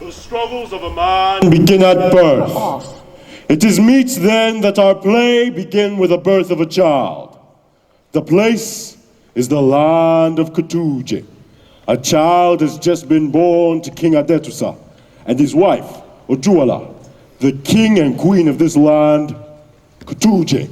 The struggles of a man begin at birth. It is meet then that our play begin with the birth of a child. The place is the land of Kutuje. A child has just been born to King Adetusa and his wife, Ojuala, the king and queen of this land, Kutuje.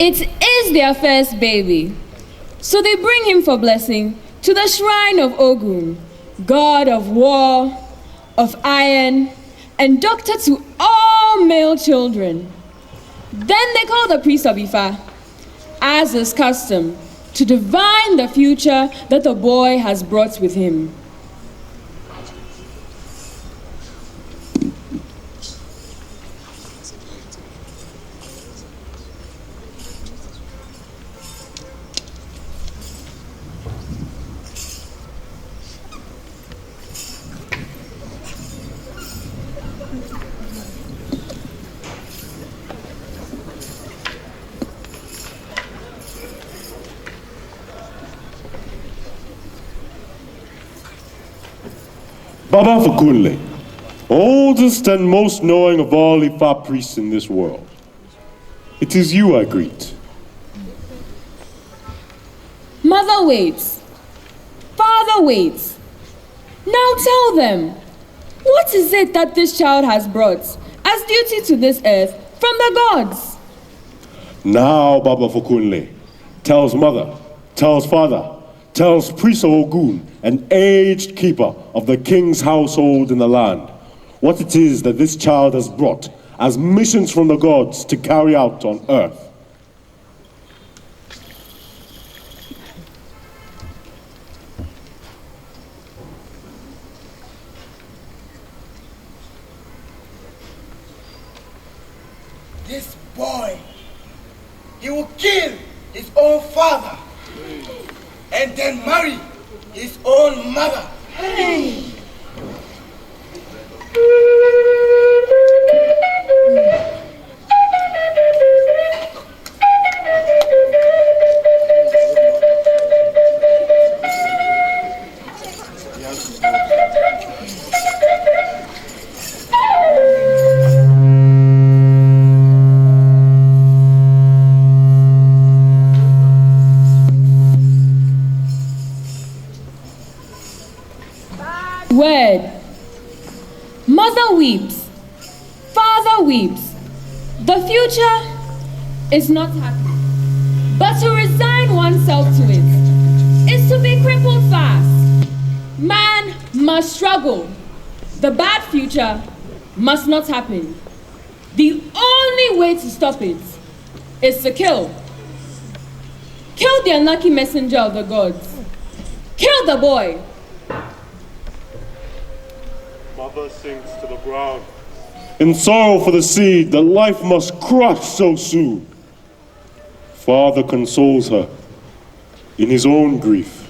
It is their first baby, so they bring him for blessing to the shrine of Ogun, god of war, of iron, and doctor to all male children. Then they call the priest of Ifa, as is custom, to divine the future that the boy has brought with him. Baba Fakunle, oldest and most knowing of all Ifa priests in this world. It is you I greet. Mother waits. Father waits. Now tell them, what is it that this child has brought as duty to this earth from the gods? Now Baba Fakunle tells mother, tells father, tells priest of Ogun, an aged keeper of the king's household in the land, what it is that this child has brought as missions from the gods to carry out on earth. This boy, he will kill his own father and then marry his own mother. Hey. Word. Mother weeps. Father weeps. The future is not happy. But to resign oneself to it is to be crippled fast. Man must struggle. The bad future must not happen. The only way to stop it is to kill. Kill the unlucky messenger of the gods. Kill the boy. Mother sinks to the ground in sorrow for the seed that life must crush so soon. Father consoles her in his own grief.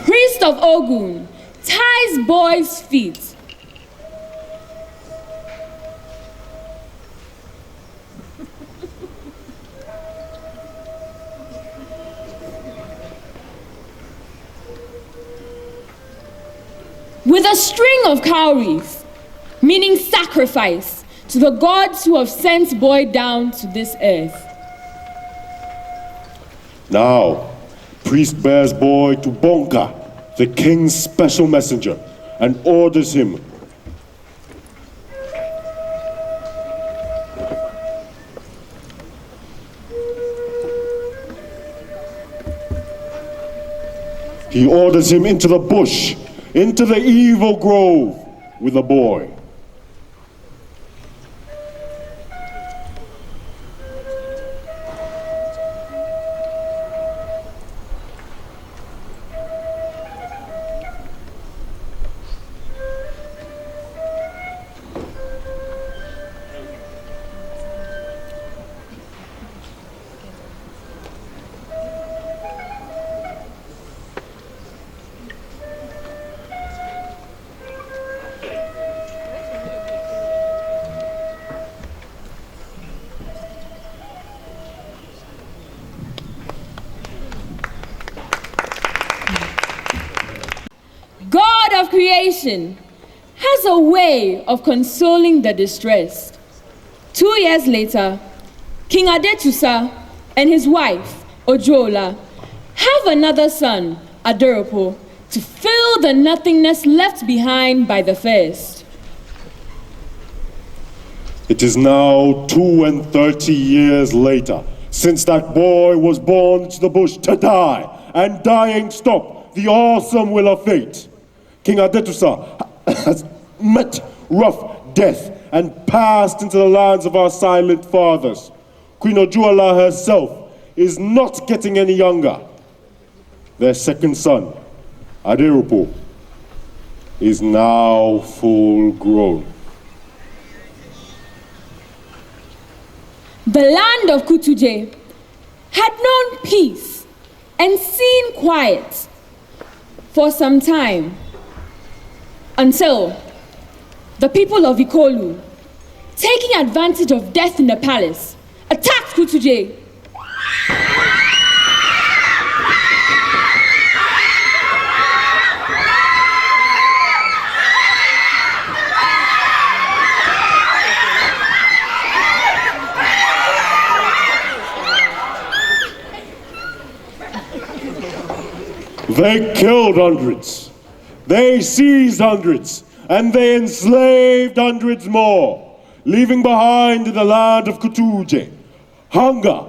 Priest of Ogun ties boy's feet. With a string of cowries, meaning sacrifice to the gods who have sent boy down to this earth. Now, priest bears boy to Bonka, the king's special messenger, and orders him He orders him into the bush, into the evil grove with the boy. God of creation has a way of consoling the distressed. 2 years later, King Adetusa and his wife, Ojola, have another son, Aderopo, to fill the nothingness left behind by the first. It is now 32 years later since that boy was born into the bush to die, and dying stopped the awesome will of fate. King Adetusa has met rough death and passed into the lands of our silent fathers. Queen Ojuala herself is not getting any younger. Their second son, Aderopo, is now full grown. The land of Kutuje had known peace and seen quiet for some time, until the people of Ikolu, taking advantage of death in the palace, attacked Kutuje. They killed hundreds, they seized hundreds, and they enslaved hundreds more, leaving behind in the land of Kutuje hunger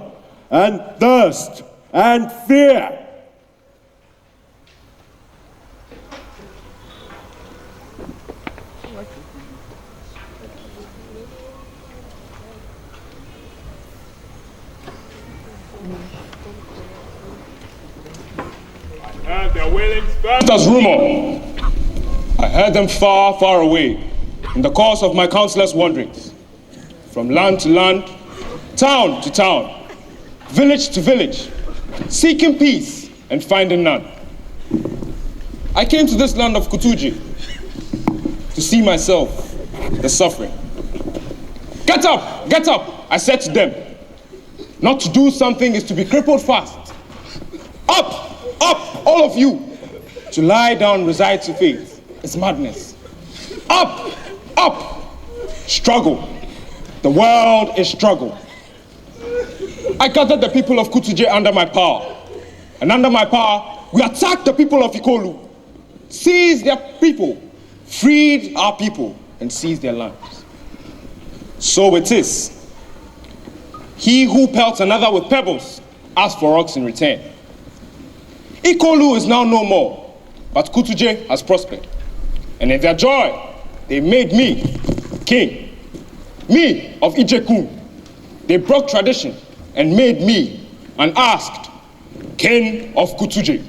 and thirst and fear. That's rumor. I heard them far, far away in the course of my countless wanderings, from land to land, town to town, village to village, seeking peace and finding none. I came to this land of Kutuje to see myself, the suffering. Get up, I said to them. Not to do something is to be crippled fast. Up, all of you. To lie down resides to faith. It's madness. Up. Struggle. The world is struggle. I gathered the people of Kutuje under my power. And under my power, we attacked the people of Ikolu, seized their people, freed our people, and seized their lands. So it is. He who pelts another with pebbles asks for rocks in return. Ikolu is now no more, but Kutuje has prospered. And in their joy, they made me king. Me of Ijekun. They broke tradition and made me unasked king of Kutuje.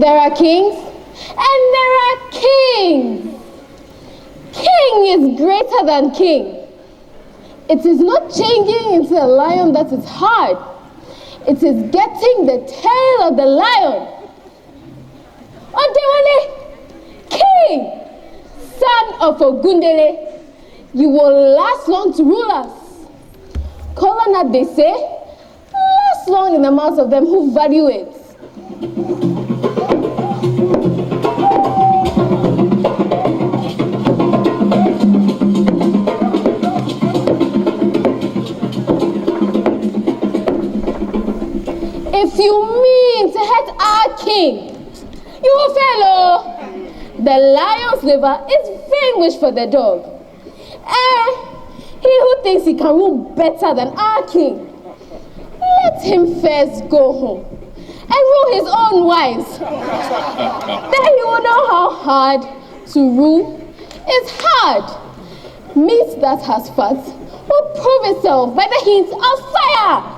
There are kings and there are kings. King is greater than king. It is not changing into a lion that is hard. It is getting the tail of the lion. Odewale, king, son of Ogundele, you will last long to rule us. Colonel, they say, last long in the mouths of them who value it. If you mean to hurt our king, you will fail, oh. The lion's liver is vain wish for the dog. He who thinks he can rule better than our king, let him first go home and rule his own wives. Then he will know how hard to rule is hard. Meat that has fat will prove itself by the heat of fire.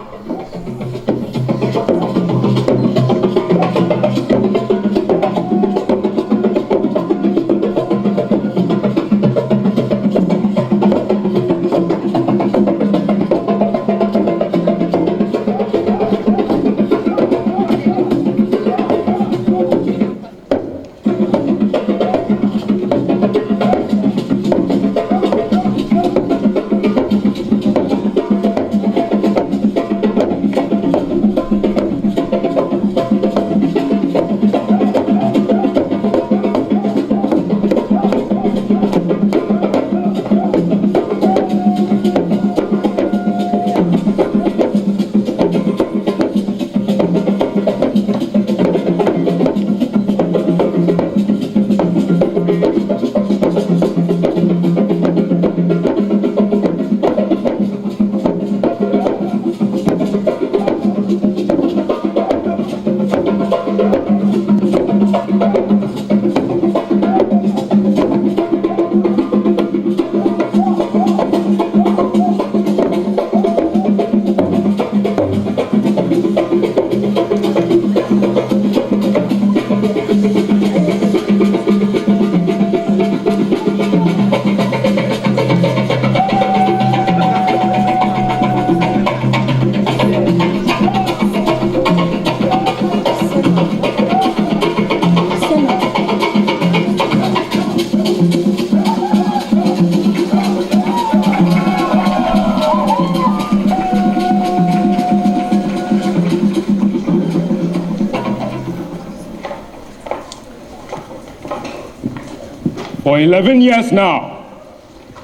For 11 years now,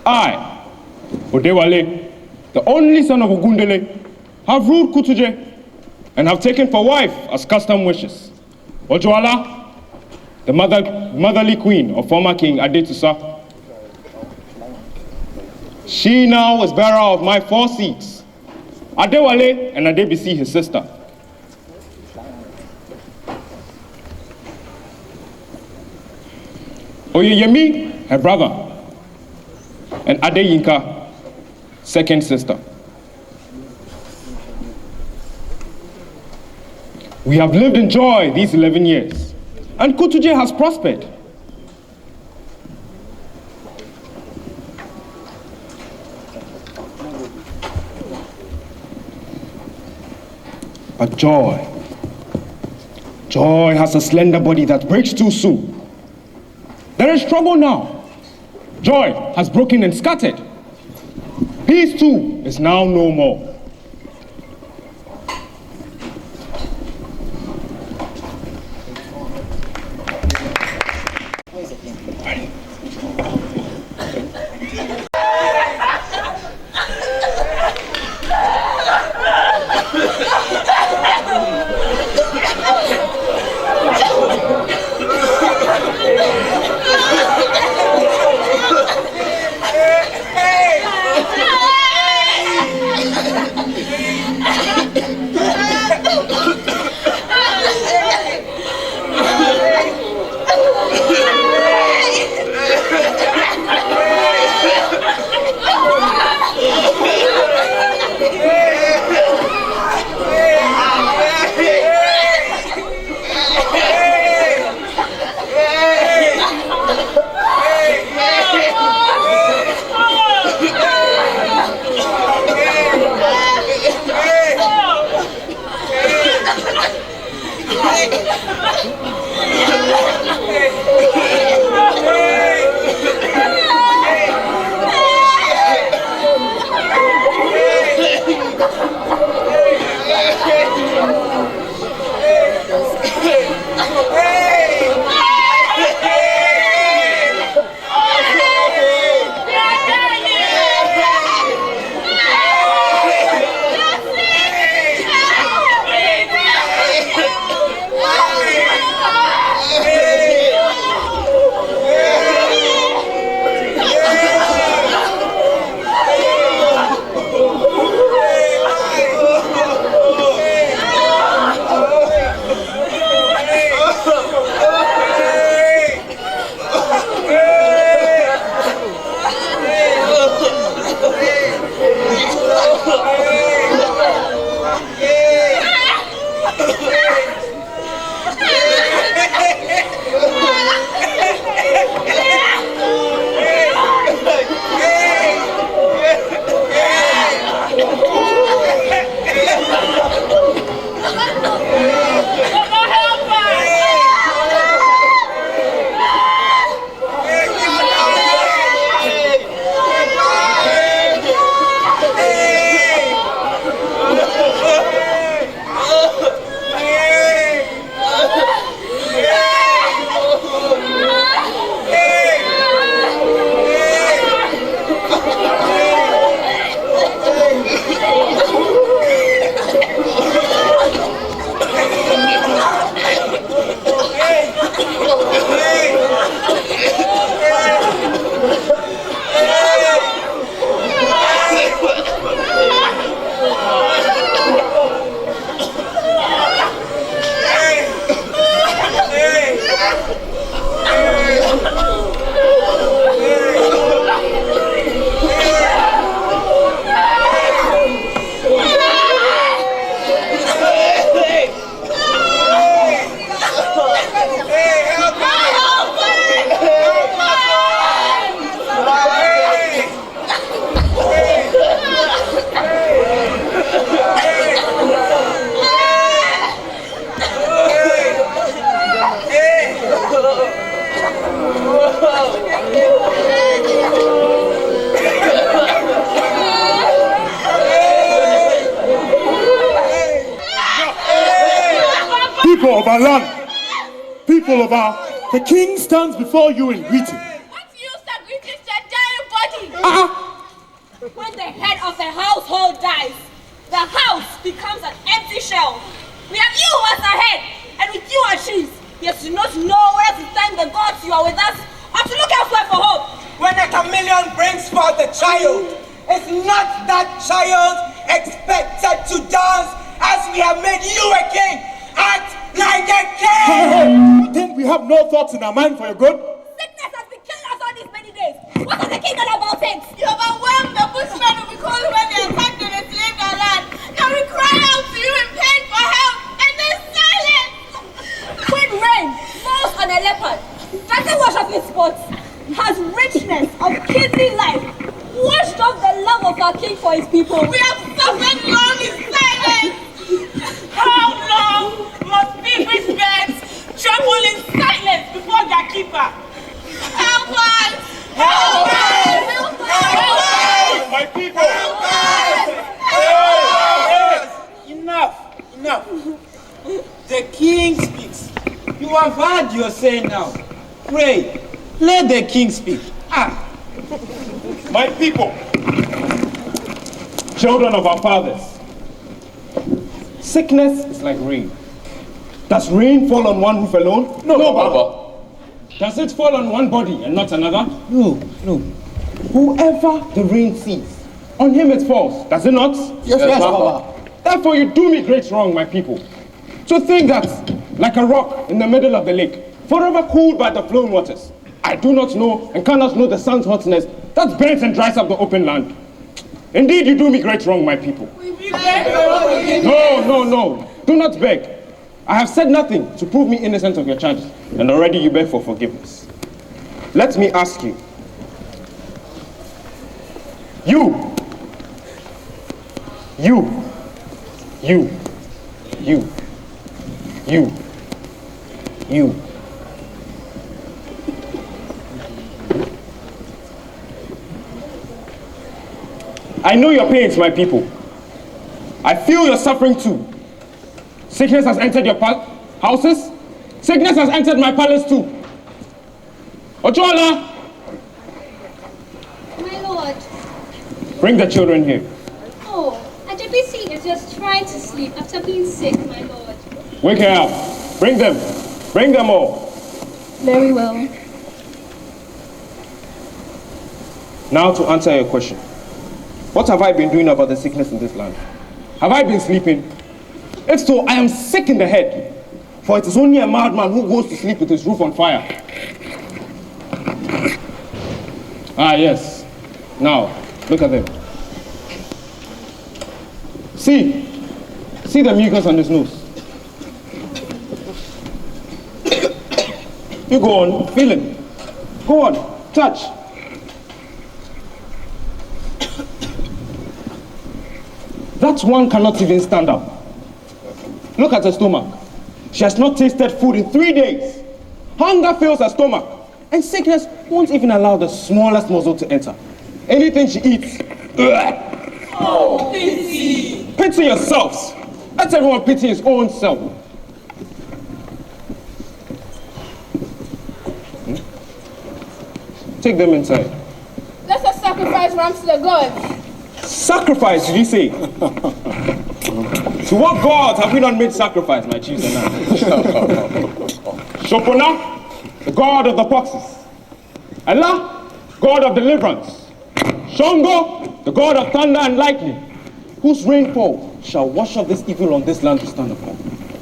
I, Odewale, the only son of Ogundele, have ruled Kutuje and have taken for wife, as custom wishes, Ojoala, the motherly queen of former King Adetusa. She now is bearer of my 4 seats, Adewale and Adebisi, his sister. Oyeyemi, her brother, and Adeyinka, second sister. We have lived in joy these 11 years, and Kutuje has prospered. But joy has a slender body that breaks too soon. There is struggle now. Joy has broken and scattered. Peace too is now no more. People of our land, people of the king stands before you in greeting. What use of greetings to a dying body? When the head of the household dies, the house becomes an empty shell. We have you as a head, and with you as shoes. Yet you do not know where to thank the gods you are with us, or to look elsewhere for hope. When a chameleon brings forth a child, is not that child expected to dance as we have made you a king? Act like a king! You think we have no thoughts in our mind for your good? Sickness has been killing us all these many days. What has the king done about it? You have overwhelmed the bushmen who because when they attacked and enslaved our land. Now we cry out to you in pain for help, and there's silence. When rain falls on a leopard, doesn't wash off his spots, has richness of kingly life, washed off the love of our king for his people. We have suffered long in silence. How long must people's beds tremble in silence before their keeper? Help us! Help us! Help us! My people! Help us! Enough! The king speaks. You have heard your say now. Pray, let the king speak. My people! Children of our fathers. Sickness is like rain. Does rain fall on one roof alone? No, Baba. Does it fall on one body and not another? No. Whoever the rain sees, on him it falls, does it not? Yes, Baba. Therefore you do me great wrong, my people. To think that, like a rock in the middle of the lake, forever cooled by the flowing waters, I do not know and cannot know the sun's hotness that burns and dries up the open land. Indeed, you do me great wrong, my people. No. Do not beg. I have said nothing to prove me innocent of your charges, and already you beg for forgiveness. Let me ask you. You. You. I know your pains, my people. I feel your suffering too. Sickness has entered your houses. Sickness has entered my palace too. Ojola! My lord. Bring the children here. Oh, Ajabisi is just trying to sleep after being sick, my lord. Wake her up. Bring them. Bring them all. Very well. Now to answer your question. What have I been doing about the sickness in this land? Have I been sleeping? If so, I am sick in the head. For it is only a madman who goes to sleep with his roof on fire. Ah, yes. Now, look at them. See the mucus on his nose. You go on, feel it. Go on, touch. That one cannot even stand up. Look at her stomach. She has not tasted food in 3 days. Hunger fills her stomach. And sickness won't even allow the smallest muzzle to enter. Anything she eats. Oh, pity! Pity yourselves. Let everyone pity his own self. Take them inside. Let us sacrifice rams to the gods. Sacrifice, did you say? To what gods have we not made sacrifice, my chiefs and I? Shopona, the god of the foxes. Allah, god of deliverance. Shango, the god of thunder and lightning, whose rainfall shall wash off this evil on this land to stand upon.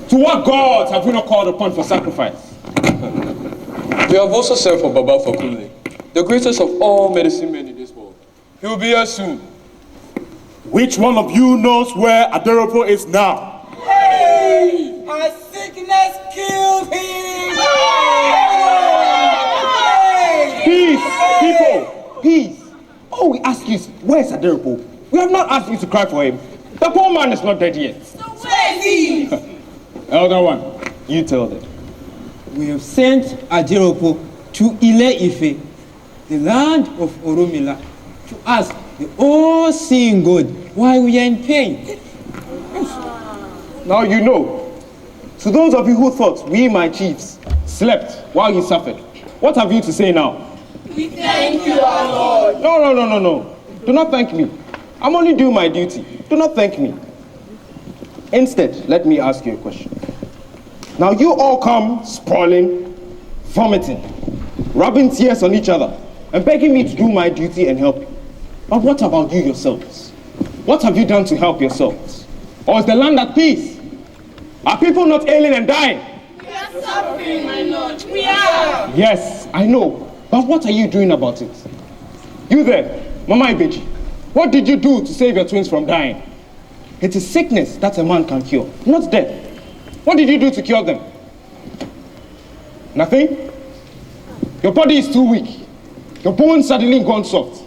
To what gods have we not called upon for sacrifice? We have also sent for Baba Fakunle, the greatest of all medicine men in this world. He will be here soon. Which one of you knows where Aderopo is now? Hey! Our sickness killed him! Hey! Peace, people, peace. All we ask you is, where's Aderopo? We have not asked you to cry for him. The poor man is not dead yet. So where is he? Elder one, you tell them. We have sent Ajeropo to Ile-Ife, the land of Oromila, to ask the all-seeing God why we are in pain. Now you know. To those of you who thought we, my chiefs, slept while you suffered, what have you to say now? We thank you, our Lord. No. Do not thank me. I'm only doing my duty. Do not thank me. Instead, let me ask you a question. Now you all come sprawling, vomiting, rubbing tears on each other, and begging me to do my duty and help you. But what about you yourselves? What have you done to help yourselves? Or is the land at peace? Are people not ailing and dying? We are suffering, my Lord. We are. Yes, I know. But what are you doing about it? You there, Mama Ibeji, what did you do to save your twins from dying? It is sickness that a man can cure, not death. What did you do to cure them? Nothing? Your body is too weak. Your bones suddenly gone soft.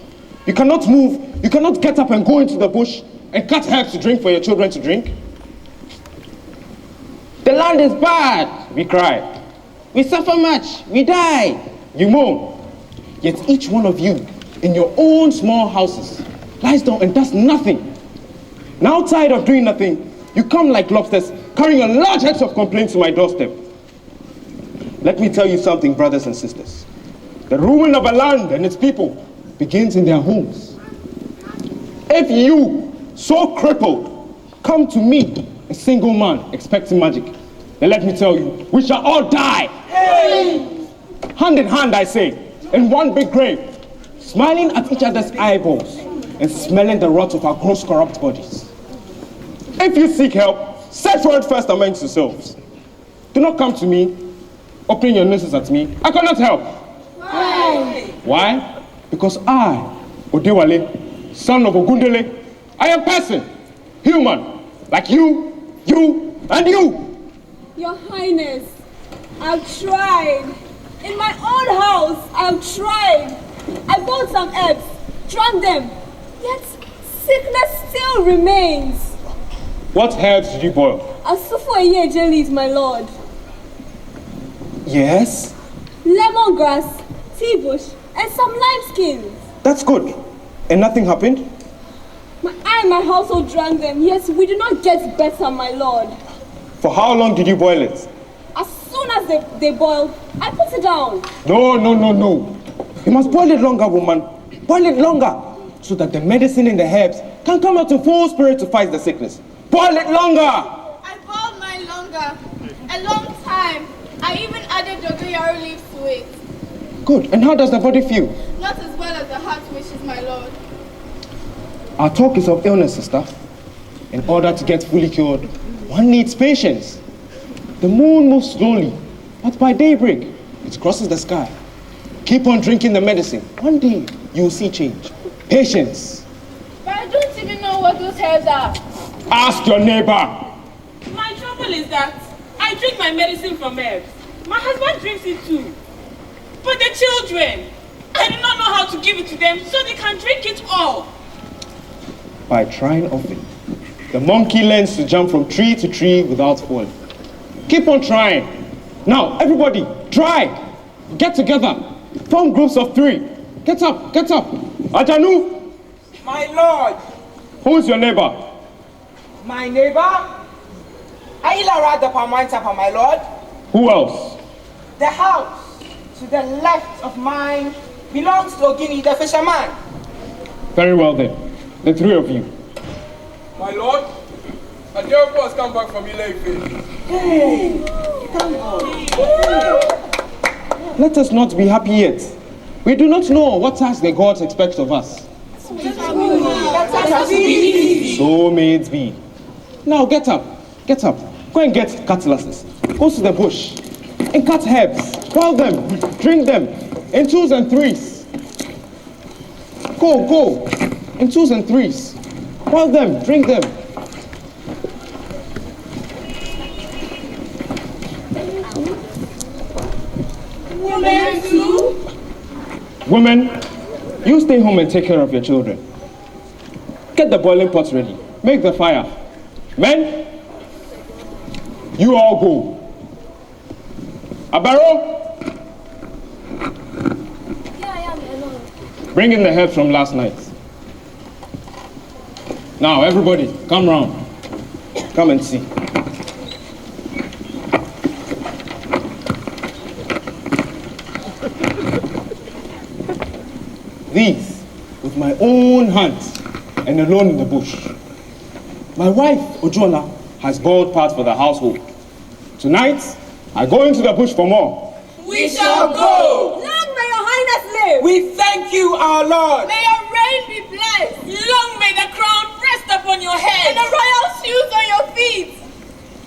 You cannot move. You cannot get up and go into the bush and cut herbs to drink for your children to drink. The land is bad, we cry. We suffer much, we die. You moan. Yet each one of you, in your own small houses, lies down and does nothing. Now tired of doing nothing, you come like lobsters, carrying a large heads of complaints to my doorstep. Let me tell you something, brothers and sisters. The ruin of a land and its people begins in their homes. If you, so crippled, come to me, a single man expecting magic, then let me tell you, we shall all die. Hey! Hand in hand, I say, in one big grave, smiling at each other's eyeballs and smelling the rot of our gross corrupt bodies. If you seek help, search for it first amongst yourselves. Do not come to me, opening your noses at me. I cannot help. Why? Why? Because I, Odewale, son of Ogundele, I am person, human, like you, and you. Your Highness, I've tried. In my own house, I've tried. I bought some herbs, drank them, yet sickness still remains. What herbs did you boil? Asufo jellies, my lord. Yes? Lemongrass, tea bush, and some lime skins. That's good. And nothing happened? I and my household drank them. Yes, we do not get better, my lord. For how long did you boil it? As soon as they boiled, I put it down. No. You must boil it longer, woman. Boil it longer, so that the medicine in the herbs can come out in full spirit to fight the sickness. Boil it longer! I boiled mine longer. A long time. I even added dogoyaro leaves to it. Good. And how does the body feel? Not as well as the heart wishes, my lord. Our talk is of illness, sister. In order to get fully cured, one needs patience. The moon moves slowly, but by daybreak, it crosses the sky. Keep on drinking the medicine. One day, you will see change. Patience. But I don't even know what those herbs are. Ask your neighbor. My trouble is that I drink my medicine from herbs. My husband drinks it too. But the children, I do not know how to give it to them so they can drink it all. By trying often, the monkey learns to jump from tree to tree without falling. Keep on trying. Now, everybody, try. Get together. Form groups of 3. Get up. Ajanu. My lord. Who's your neighbor? My neighbor? Ailara the Pamantapa, my lord. Who else? The house to the left of mine belongs to Ogini the fisherman. Very well then. The 3 of you. My lord, Adeopo has come back from Ile-Ife. Hey, come on. Let us not be happy yet. We do not know what task the gods expect of us. So may it be. Now get up. Go and get cutlasses. Go to the bush and cut herbs. Boil them, drink them in 2s and 3s. Go in 2s and 3s. Boil them, drink them. Women too? Women, you stay home and take care of your children. Get the boiling pots ready. Make the fire. Men, you all go. Abaro, bring in the herbs from last night. Now, everybody, come round. Come and see. These, with my own hands, and alone in the bush. My wife, Ojola, has boiled parts for the household. Tonight, I go into the bush for more. We shall go. Long may your highness live. We thank you, our Lord. May your reign be blessed. Long may the crown rest upon your head. And the royal shoes on your feet.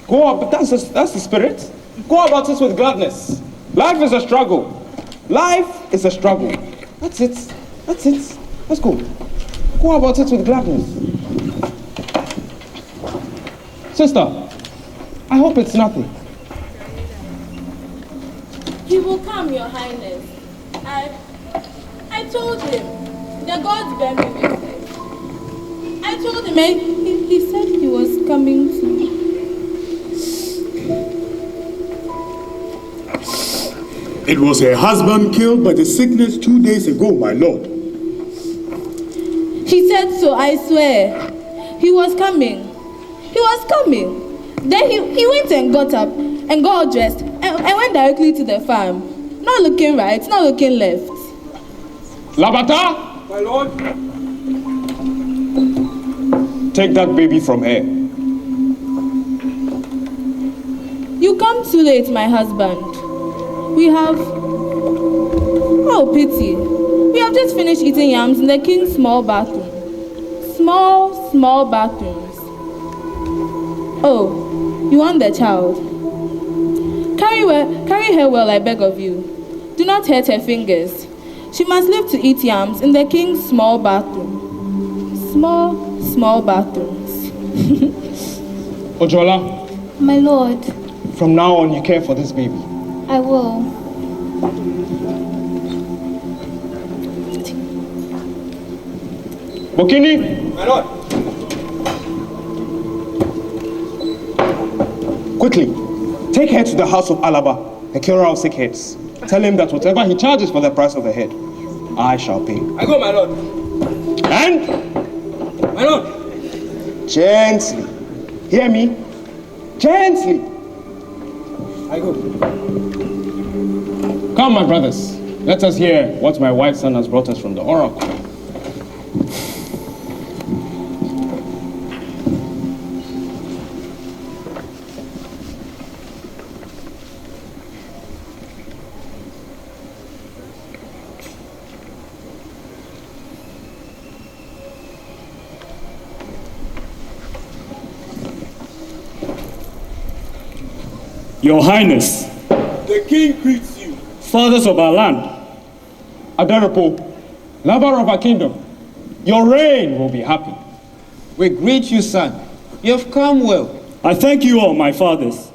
Go up, that's the spirit. Go about it with gladness. Life is a struggle. Life is a struggle. That's it. Let's go. Go about it with gladness. Sister, I hope it's nothing. He will come, your highness. I told him. The gods bear me witness. I told him, and he said he was coming to. It was her husband killed by the sickness 2 days ago, my lord. He said so, I swear. He was coming. Then he went and got up and got all dressed and went directly to the farm. Not looking right, not looking left. Labata! My lord, Take that baby from her. You come too late, my husband. We have... Oh, pity. We have just finished eating yams in the king's small bathroom. Small bathrooms. Oh, you want the child? Carry her well, I beg of you. Do not hurt her fingers. She must live to eat yams in the king's small bathroom. Small bathrooms. Ojola, My lord, from now on you care for this baby. I will. Bokini, my lord. quickly, take her to the house of Alaba the killer of sick heads. Tell him that whatever he charges for the price of the head, I shall pay. I go, my lord. And? My lord. Gently. Hear me? Gently. I go. Come, my brothers. Let us hear what my white son has brought us from the oracle. Your Highness, The king greets you. fathers of our land, Adarapo, lover of our kingdom, your reign will be happy. We greet you, son. You have come well. I thank you all, my fathers.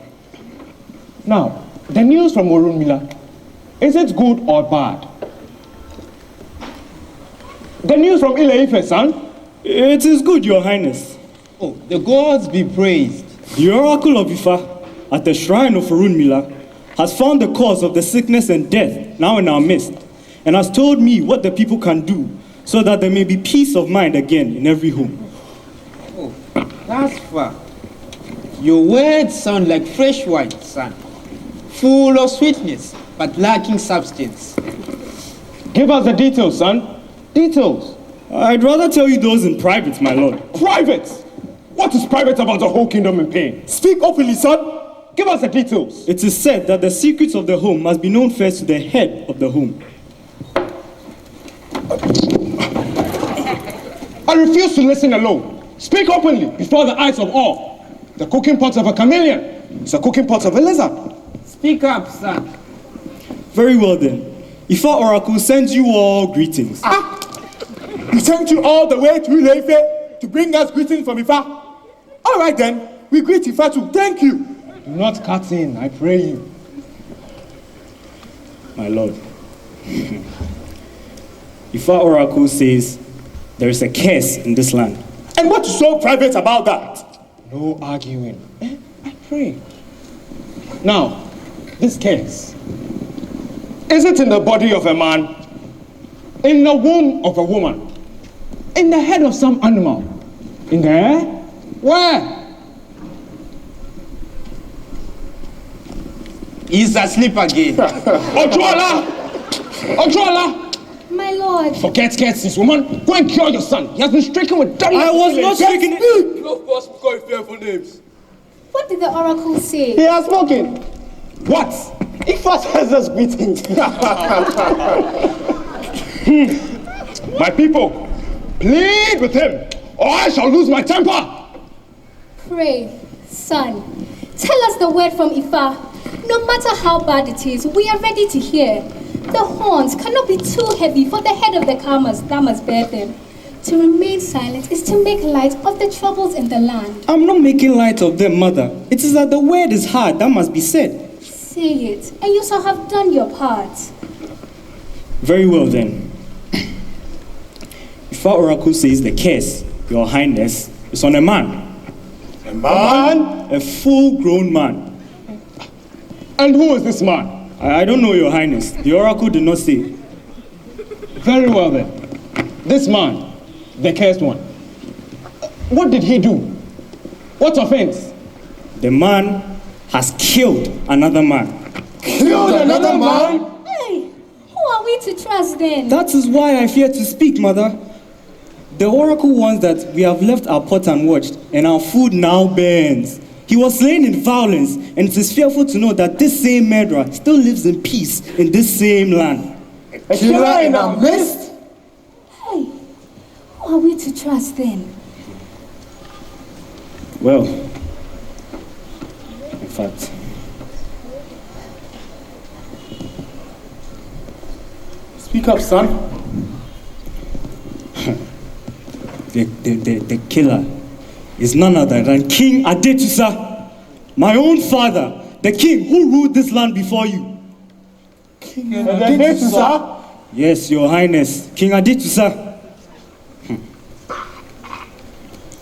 Now, the news from Orunmila, is it good or bad? The news from Ile-Ife, son? It is good, Your Highness. Oh, the gods be praised. The oracle of Ifa at the shrine of Orunmila has found the cause of the sickness and death now in our midst, and has told me what the people can do so that there may be peace of mind again in every home. Oh, that's far. Your words sound like fresh wine, son. Full of sweetness, but lacking substance. Give us the details, son. Details. I'd rather tell you those in private, my lord. Private? What is private about the whole kingdom in pain? Speak openly, son. Give us the details. It is said that the secrets of the home must be known first to the head of the home. I refuse to listen alone. Speak openly before the eyes of all. The cooking pot of a chameleon is the cooking pot of a lizard. Speak up, son. Very well then. Ifa Oracle sends you all greetings. We sent you all the way to Ile-Ife to bring us greetings from Ifa. All right then, we greet Ifa too. Thank you. Do not cut in, I pray you. My lord. Ifa Oracle says there is a curse in this land. And what is so private about that? No arguing. I pray. Now, this curse, is it in the body of a man, in the womb of a woman, in the head of some animal, in the air? Where? He's asleep again. Ojoala! Ojoala! My lord. Forget curses, woman. Go and cure your son. He has been stricken with dumb. I was not stricken. No possible call fearful names. What did the oracle say? He has spoken. What? Ifa sends us greetings. My people, plead with him, or I shall lose my temper. Pray, son. Tell us the word from Ifa. No matter how bad it is, we are ready to hear. The horns cannot be too heavy for the head of the Karmas that must bear them. To remain silent is to make light of the troubles in the land. I'm not making light of them, mother. It is that the word is hard, that must be said. Say it, and you shall have done your part. Very well then. Ifa Oracle says the curse, Your Highness, is on a man. A man? A full-grown man. And who is this man? I don't know, Your Highness. The oracle did not say. Very well then. This man, the cursed one, what did he do? What offense? The man has killed another man. Killed another man? Hey, who are we to trust then? That is why I fear to speak, mother. The oracle wants that we have left our pot unwatched, and our food now burns. He was slain in violence, and it is fearful to know that this same murderer still lives in peace in this same land. A killer in our midst? Hey, who are we to trust then? Well, in fact, Speak up, son. the killer is none other than King Adetusa, my own father, the king who ruled this land before you. King Adetusa? Yes, Your Highness, King Adetusa.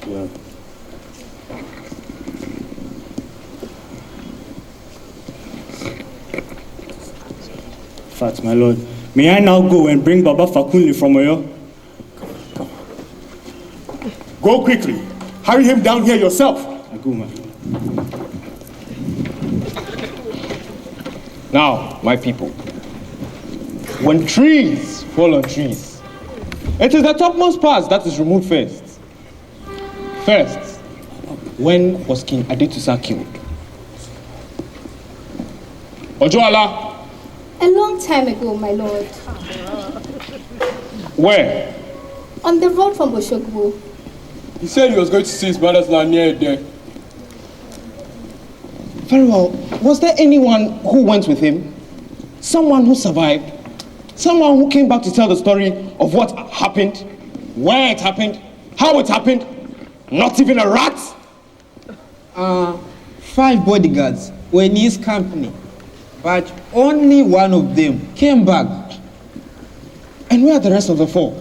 Well, fact, my lord, may I now go and bring Baba Fakunle from Oyo? Go quickly. Hurry him down here yourself. I go, my lord. Now, my people, when trees fall on trees, it is the topmost part that is removed first. First, when was King Adetusa killed? Ojoala? A long time ago, my lord. Where? On the road from Oshogbo. He said he was going to see his mother's land near there. Very well. Was there anyone who went with him? Someone who survived? Someone who came back to tell the story of what happened? Where it happened? How it happened? Not even a rat? 5 bodyguards were in his company, but only one of them came back. And where are the rest of the 4?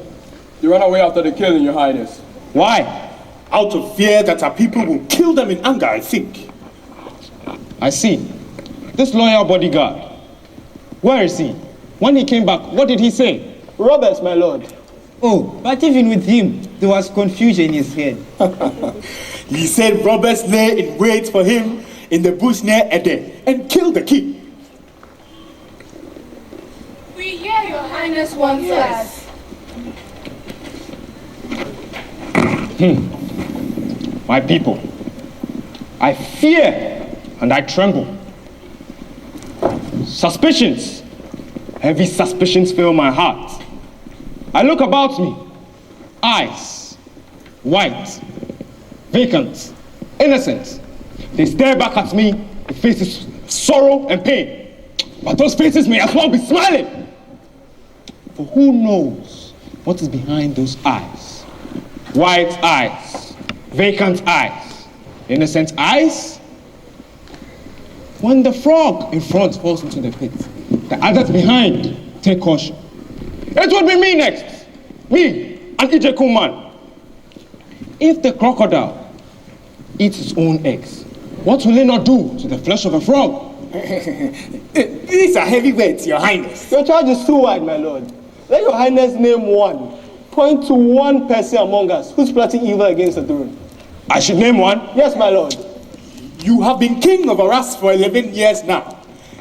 They ran away after the killing, Your Highness. Why? Out of fear that our people will kill them in anger, I think. I see. This loyal bodyguard, where is he? When he came back, what did he say? Robbers, my lord. Oh, but even with him, there was confusion in his head. He said robbers lay in wait for him in the bush near Ede and killed the king. We hear Your Highness wants us. My people, I fear and I tremble. Suspicions, heavy suspicions fill my heart. I look about me, eyes, white, vacant, innocent. They stare back at me with faces of sorrow and pain. But those faces may as well be smiling. For who knows what is behind those eyes? White eyes, vacant eyes, innocent eyes. When the frog in front falls into the pit, the others behind take caution. It would be me next, me, an Ijeku man. If the crocodile eats its own eggs, what will it not do to the flesh of a frog? These are heavy words, Your Highness. Your charge is too wide, my lord. Let Your Highness name one. Point to one person among us who's plotting evil against the throne. I should name one? Yes, my lord. You have been king over us for 11 years now.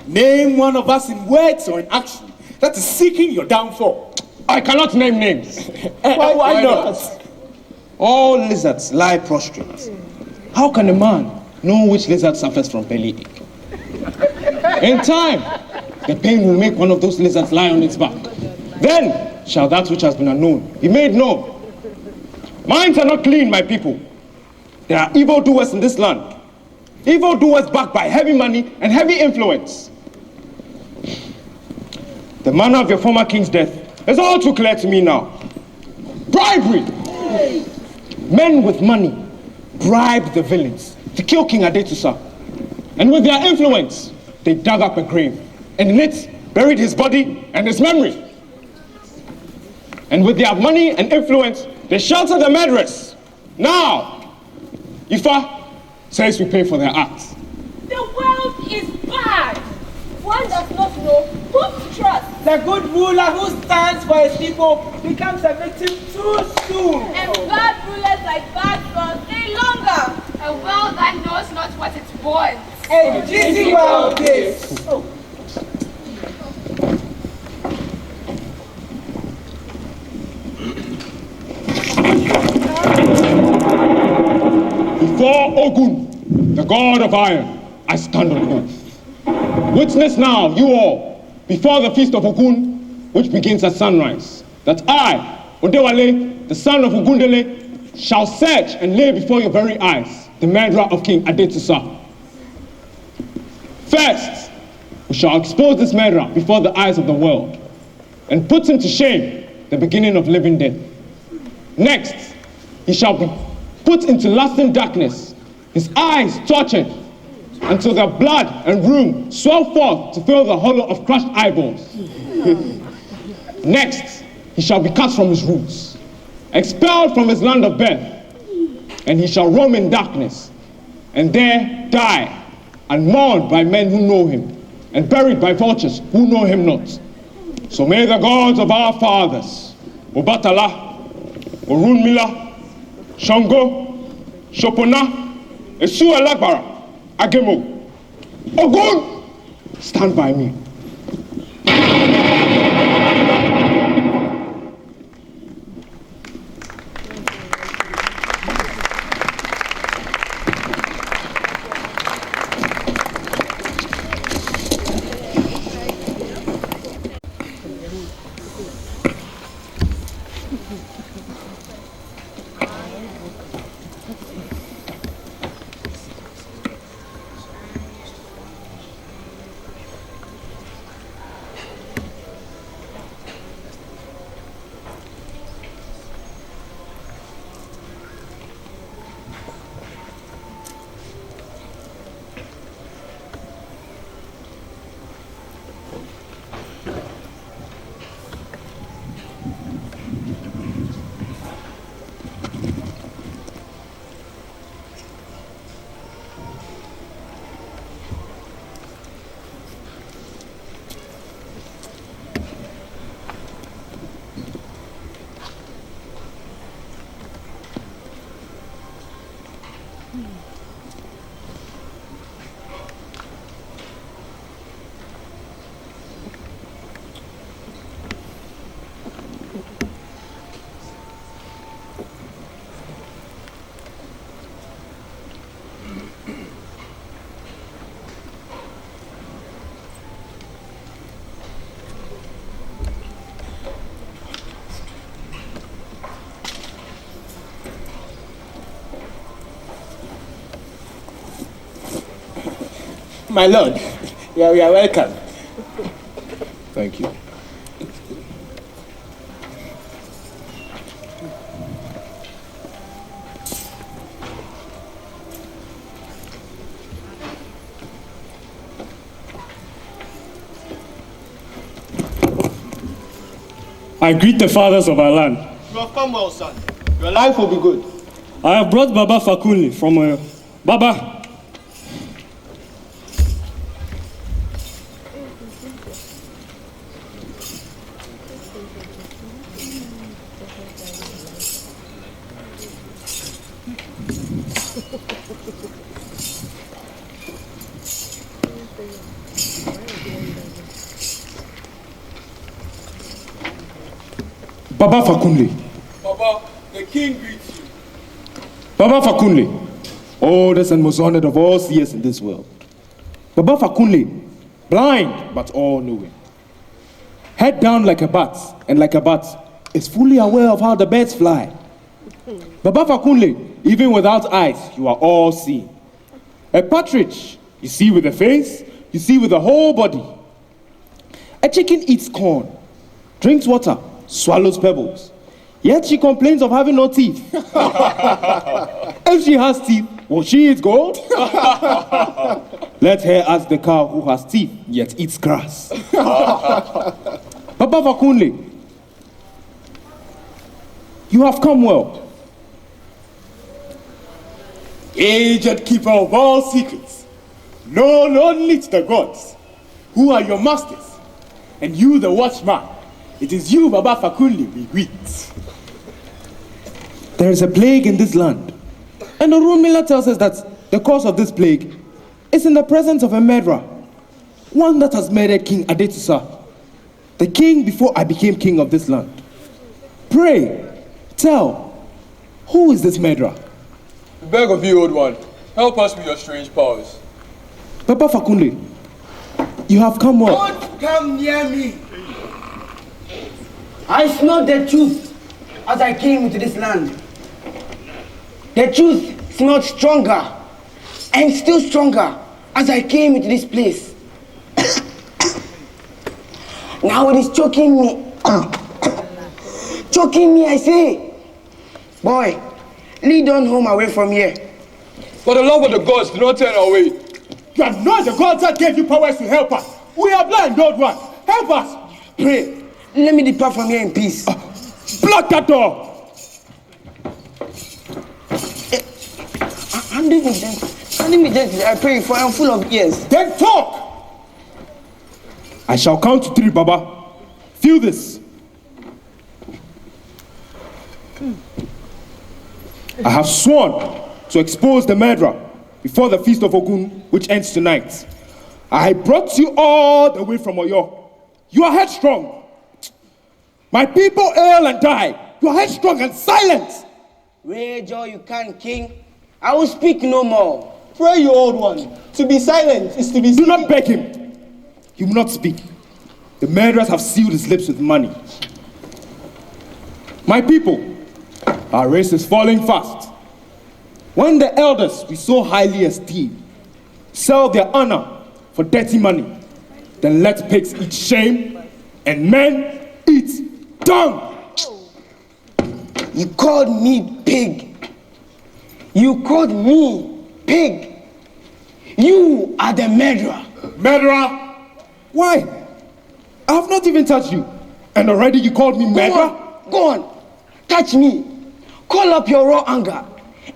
Name one of us in words or in action that is seeking your downfall. I cannot name names. Why not? All lizards lie prostrate. How can a man know which lizard suffers from bellyache? In time, the pain will make one of those lizards lie on its back. Then shall that which has been unknown be made known. Minds are not clean, my people. There are evildoers in this land. Evildoers backed by heavy money and heavy influence. The manner of your former king's death is all too clear to me now. Bribery! Men with money bribed the villains to kill King Adetusa. And with their influence, they dug up a grave, and in it buried his body and his memory. And with their money and influence, they sheltered the murderers. Now, Ifa says we pay for their acts. The world is bad. One does not know who to trust. The good ruler who stands for his people becomes a victim too soon. And bad rulers like bad gods stay longer. A world that knows not what it wants. A dizzy world this. Before Ogun, the god of iron, I stand on oath. Witness now, you all, before the feast of Ogun, which begins at sunrise, that I, Odewale, the son of Ogundele, shall search and lay before your very eyes the murderer of King Adetusa. First, we shall expose this murderer before the eyes of the world and put him to shame, the beginning of living death. Next, he shall be put into lasting darkness, his eyes tortured, until their blood and rheum swell forth to fill the hollow of crushed eyeballs. Next, he shall be cut from his roots, expelled from his land of birth, and he shall roam in darkness, and there die, and mourned by men who know him, and buried by vultures who know him not. So may the gods of our fathers, Obatala, Orunmila, Shango, Shopona, Esu Alagbara, Agemo, Ogun, stand by me. My lord, you are welcome. Thank you. I greet the fathers of our land. You have come well, son. Your life will be good. I have brought Baba Fakunle from Baba. Baba Fakunle. Baba, the king greets you. Baba Fakunle, oldest and most honored of all seers in this world. Baba Fakunle, blind but all-knowing. Head down like a bat, and like a bat, is fully aware of how the birds fly. Baba Fakunle, even without eyes, you are all seeing. A partridge, you see with the face, you see with the whole body. A chicken eats corn, drinks water, swallows pebbles. Yet she complains of having no teeth. If she has teeth, will she eat gold? Let her ask the cow who has teeth, yet eats grass. Baba Fakunle, you have come well. Aged keeper of all secrets, known only to the gods, who are your masters, and you the watchman. It is you, Baba Fakunle, we greet. There is a plague in this land, and the Rumila tells us that the cause of this plague is in the presence of a murderer, one that has murdered King Adetusa, the king before I became king of this land. Pray, tell, who is this murderer? We beg of you, old one, help us with your strange powers. Baba Fakunle, you have come well. Don't come near me. I smelled the truth as I came into this land. The truth smelled stronger and still stronger as I came into this place. Now it is choking me. Choking me, I say. Boy, lead on home away from here. For the love of the gods, do not turn away. You are not the gods that gave you powers to help us. We are blind, old one. Help us. Pray. Let me depart from here in peace. Block that door. Handle me gently, I pray, for I am full of ears. Then talk. I shall count to 3, Baba. Feel this. I have sworn to expose the murderer before the feast of Ogun, which ends tonight. I brought you all the way from Oyo. You are headstrong. My people ail and die. You are headstrong and silent. Rage all you can, king. I will speak no more. Pray, you old one. To be silent is to be... Do not beg him. He will not speak. The murderers have sealed his lips with money. My people, our race is falling fast. When the elders we so highly esteem sell their honor for dirty money, then let pigs eat shame and men eat dung. You called me pig. You called me pig. You are the murderer. Murderer? Why? I have not even touched you. And already you called me murderer? Go on. Touch me. Call up your raw anger.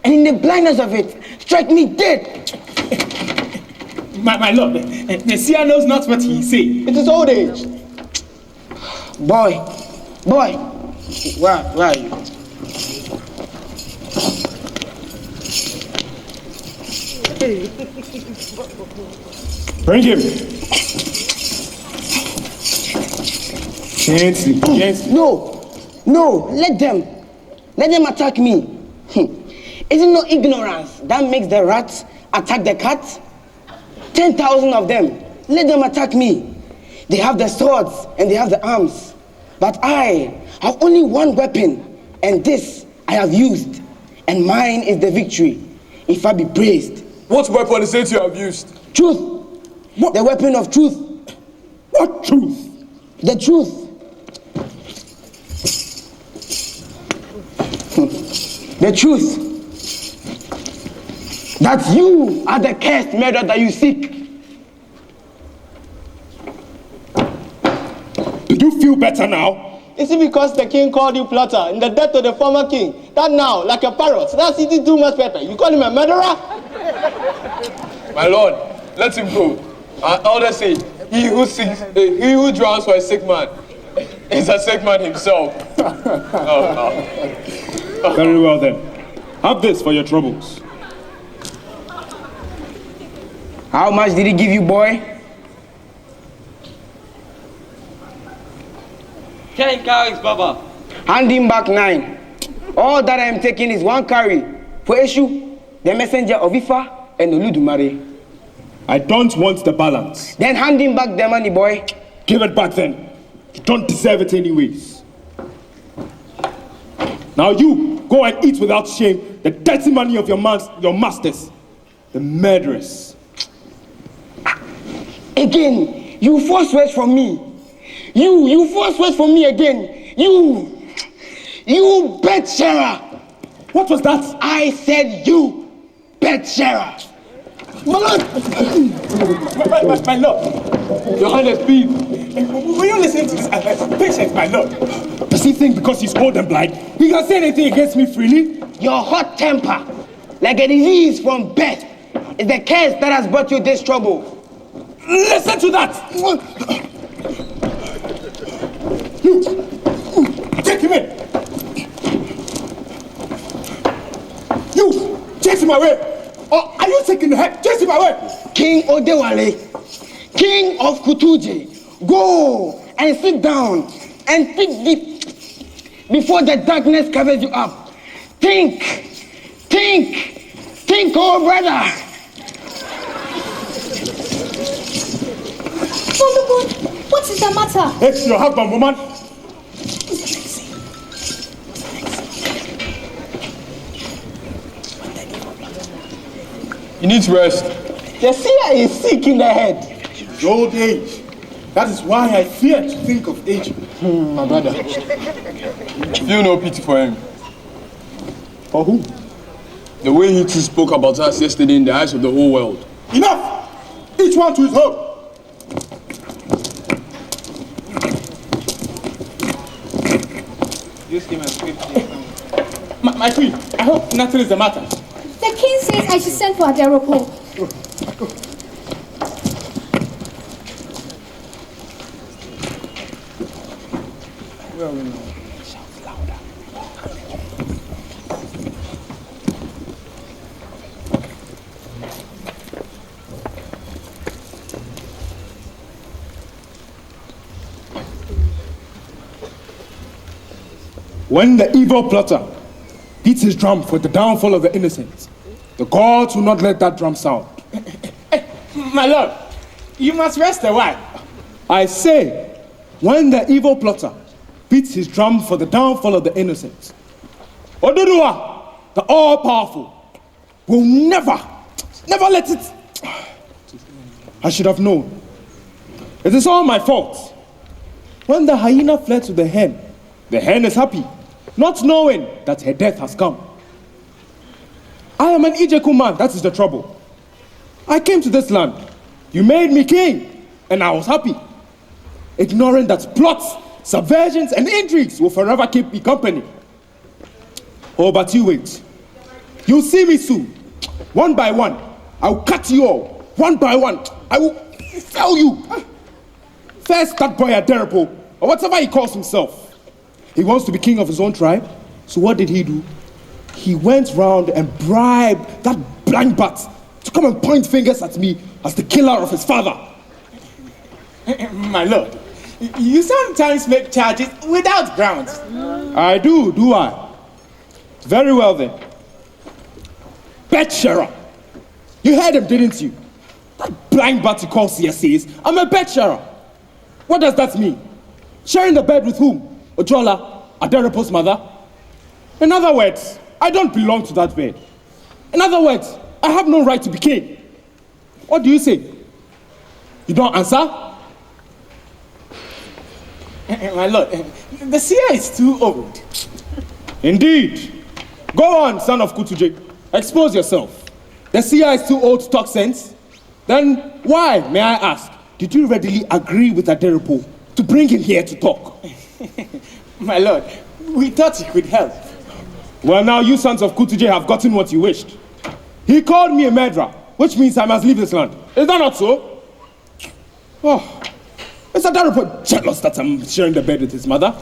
And in the blindness of it, strike me dead. My lord, the seer knows not what he say. It is old age. Boy, where are you? Bring him. Gently. No, let them attack me. Is it not ignorance that makes the rats attack the cat? 10,000 of them, let them attack me. They have the swords and they have the arms. But I have only one weapon, and this I have used. And mine is the victory, if I be praised. What weapon is it you have used? Truth. What? The weapon of truth. What truth? The truth. The truth. That you are the cursed murderer that you seek. Do you feel better now? Is it because the king called you plotter in the death of the former king? That now, like a parrot, that's eating too much pepper. You call him a murderer? My lord, let him go. Our elders say, he who drowns for a sick man is a sick man himself. Very well then. Have this for your troubles. How much did he give you, boy? 10 carries, Baba. Hand him back 9. All that I am taking is 1 carry for Eshu, the messenger of Ifa and Oludumare. I don't want the balance. Then hand him back the money, boy. Give it back then. You don't deserve it anyways. Now you, go and eat without shame the dirty money of your masters, the murderers. Again, you force words from me. You force words from me again. You bet sharer. What was that? I said you bet sharer. My lord. Your Highness, please. Will you listen to this? Patience, my lord. Does he think because he's old and blind, he can say anything against me freely? Your hot temper, like a disease from birth, is the curse that has brought you this trouble. Listen to that! You! Take him in! You! Chase him away! Or are you taking the head? Chase him away! King Odewale, King of Kutuje, go and sit down and think deep before the darkness covers you up. Think, oh brother! Olugun, what is the matter? It's your husband, woman. He needs rest. The seer is sick in the head. It's old age. That is why I fear to think of aging. My brother. Feel no pity for him. For who? The way he too spoke about us yesterday in the eyes of the whole world. Enough! Each one to his home. Just give me a script. My queen, I hope nothing is the matter. The king says I should send for Aderopo. going on? Shout louder. When the evil plotter beats his drum for the downfall of the innocent, the gods will not let that drum sound. My lord, you must rest a while. I say, when the evil plotter beats his drum for the downfall of the innocent, Oduduwa, the all-powerful, will never let it. I should have known. It is all my fault. When the hyena fled to the hen is happy, not knowing that her death has come. I am an Ijeku man, that is the trouble. I came to this land, you made me king, and I was happy. Ignoring that plots, subversions, and intrigues will forever keep me company. Oh, but you wait. You'll see me soon. One by one, I will cut you all. One by one, I will fell you. First, that boy Aderepo, or whatever he calls himself. He wants to be king of his own tribe. So what did he do? He went round and bribed that blind bat to come and point fingers at me as the killer of his father. My lord, you sometimes make charges without grounds. I do I? Very well then. Bet-sharer. You heard him, didn't you? That blind bat he calls says, I'm a bet-sharer. What does that mean? Sharing the bed with whom? Ojola, Aderepo's mother? In other words, I don't belong to that bed. In other words, I have no right to be king. What do you say? You don't answer? My lord, the seer is too old. Indeed. Go on, son of Kutuje. Expose yourself. The seer is too old to talk sense. Then why, may I ask, did you readily agree with Aderepo to bring him here to talk? My lord, we thought he could help. Well, now you sons of Kutuje have gotten what you wished. He called me a murderer, which means I must leave this land. Is that not so? Oh, is Aderepo jealous that I'm sharing the bed with his mother?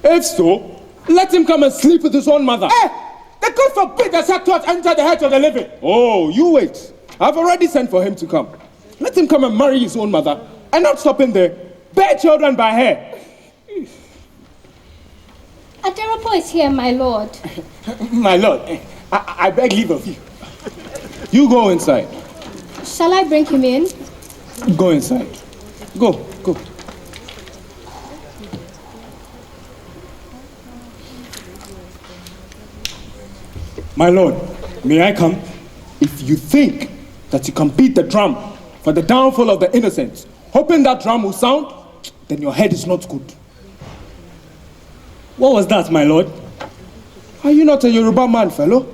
If so, let him come and sleep with his own mother. The God forbid that such thoughts enter the heads of the living. Oh, you wait. I've already sent for him to come. Let him come and marry his own mother and not stop in there. Bear children by her. Aderepo is here, my lord. My lord, I beg leave of you. You go inside. Shall I bring him in? Go inside. Go. My lord, may I come? If you think that you can beat the drum for the downfall of the innocent, hoping that drum will sound, then your head is not good. What was that, my lord? Are you not a Yoruba man, fellow?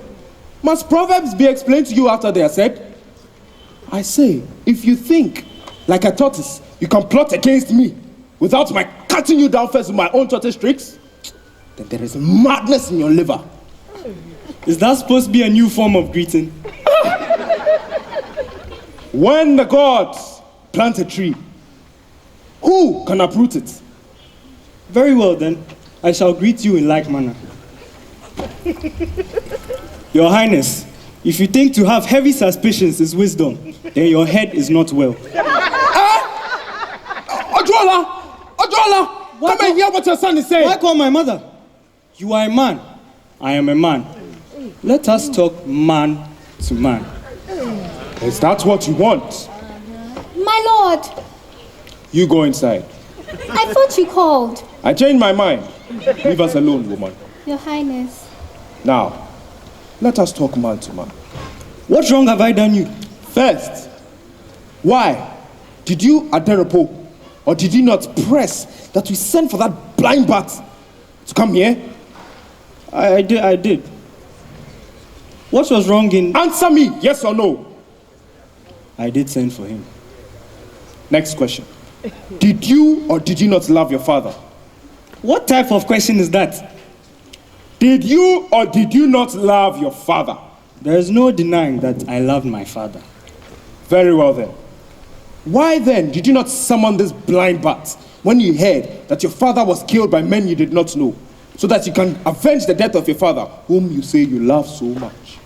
Must proverbs be explained to you after they are said? I say, if you think, like a tortoise, you can plot against me without my cutting you down first with my own tortoise tricks, then there is madness in your liver. Is that supposed to be a new form of greeting? When the gods plant a tree, who can uproot it? Very well then, I shall greet you in like manner. Your Highness, if you think to have heavy suspicions is wisdom, then your head is not well. Ojola! Come and hear what your son is saying. Why call my mother? You are a man. I am a man. Let us talk man to man. Is that what you want? My lord, You go inside. I thought you called. I changed my mind. Leave us alone, woman. Your Highness. Now, let us talk man to man. What wrong have I done you? First, why did you Aderepo, or did you not press that we sent for that blind bat to come here? I did. What was wrong in... Answer me, yes or no? I did send for him. Next question. Did you or did you not love your father? What type of question is that? Did you or did you not love your father? There is no denying that I loved my father. Very well then. Why then did you not summon this blind bat when you heard that your father was killed by men you did not know, so that you can avenge the death of your father, whom you say you love so much?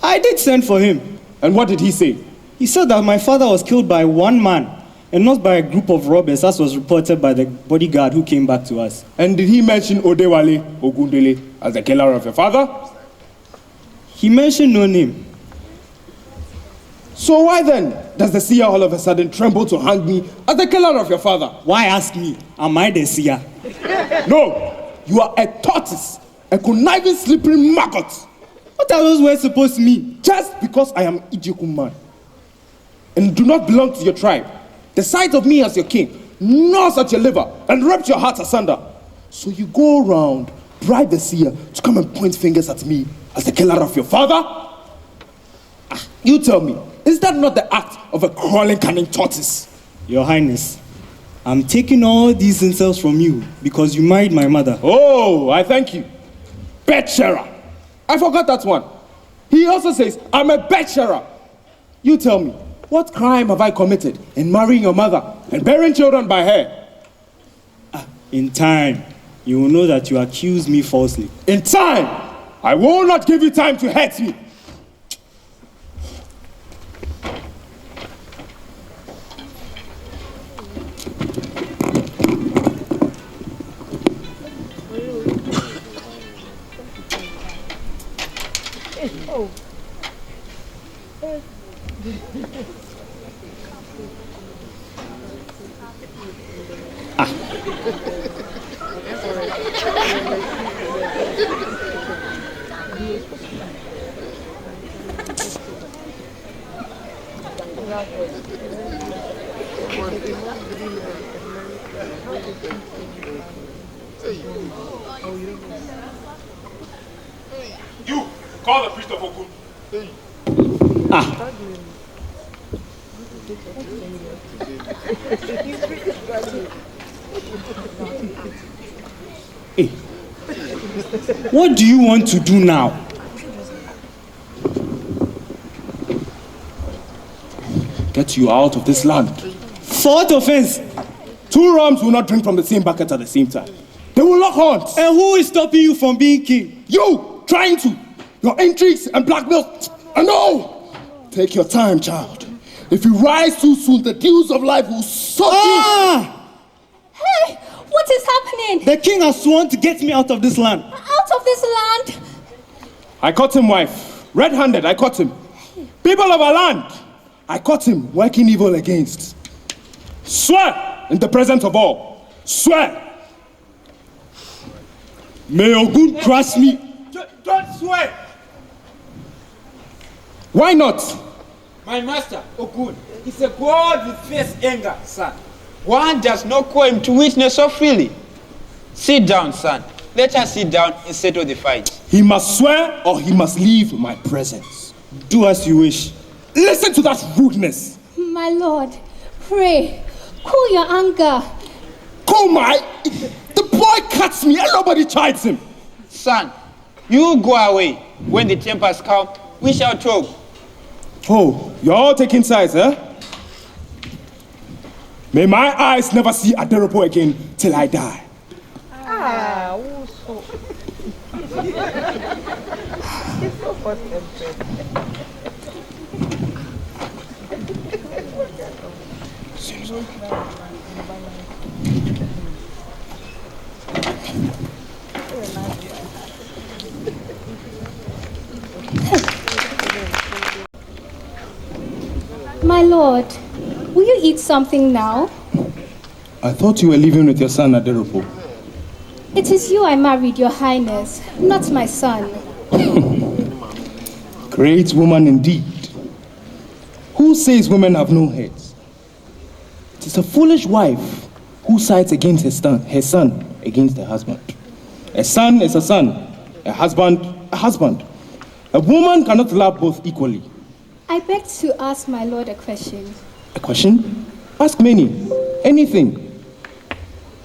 I did send for him. And what did he say? He said that my father was killed by one man and not by a group of robbers, as was reported by the bodyguard who came back to us. And did he mention Odewale Ogundele as the killer of your father? He mentioned no name. So why then does the seer all of a sudden tremble to hang me as the killer of your father? Why ask me? Am I the seer? No, you are a tortoise, a conniving, slippery maggot. What are those words supposed to mean? Just because I am Ijekum man and do not belong to your tribe, the sight of me as your king gnaws at your liver and ripped your heart asunder. So you go around, bribe the seer to come and point fingers at me as the killer of your father? You tell me, is that not the act of a crawling, cunning tortoise? Your Highness, I'm taking all these insults from you because you married my mother. Oh, I thank you. Bed-sharer. I forgot that one. He also says, I'm a bed-sharer. You tell me, what crime have I committed in marrying your mother and bearing children by her? In time, you will know that you accuse me falsely. In time? I will not give you time to hurt me. You, call the priest of Ogun. Hey, what do you want to do now? Get you out of this land. For what offense? 2 rams will not drink from the same bucket at the same time. They will lock horns. And who is stopping you from being king? You, trying to. Your intrigues and blackmail. And no! Take your time, child. If you rise too soon, the dews of life will suck you. Hey, what is happening? The king has sworn to get me out of this land. Out of this land? I caught him, wife. Red-handed, I caught him. People of our land, I caught him working evil against. Swear in the presence of all. Swear. May Ogun crush me. Don't swear. Why not? My master, Ogun, is a god with fierce anger, son. One does not call him to witness so freely. Sit down, son. Let us sit down and settle the fight. He must swear or he must leave my presence. Do as you wish. Listen to that rudeness. My lord, pray, cool your anger. Cool my... The boy cuts me and nobody chides him. Son, you go away. When the tempers come, we shall talk. Oh, you're all taking sides, eh? May my eyes never see Aderopo again till I die. My lord, will you eat something now? I thought you were living with your son Aderopo. It is you I married, your highness, not my son. Great woman indeed. Who says women have no heads? It is a foolish wife who sides against her son against her husband. A son is a son, a husband, a husband. A woman cannot love both equally. I beg to ask my lord a question. A question? Ask many. Anything.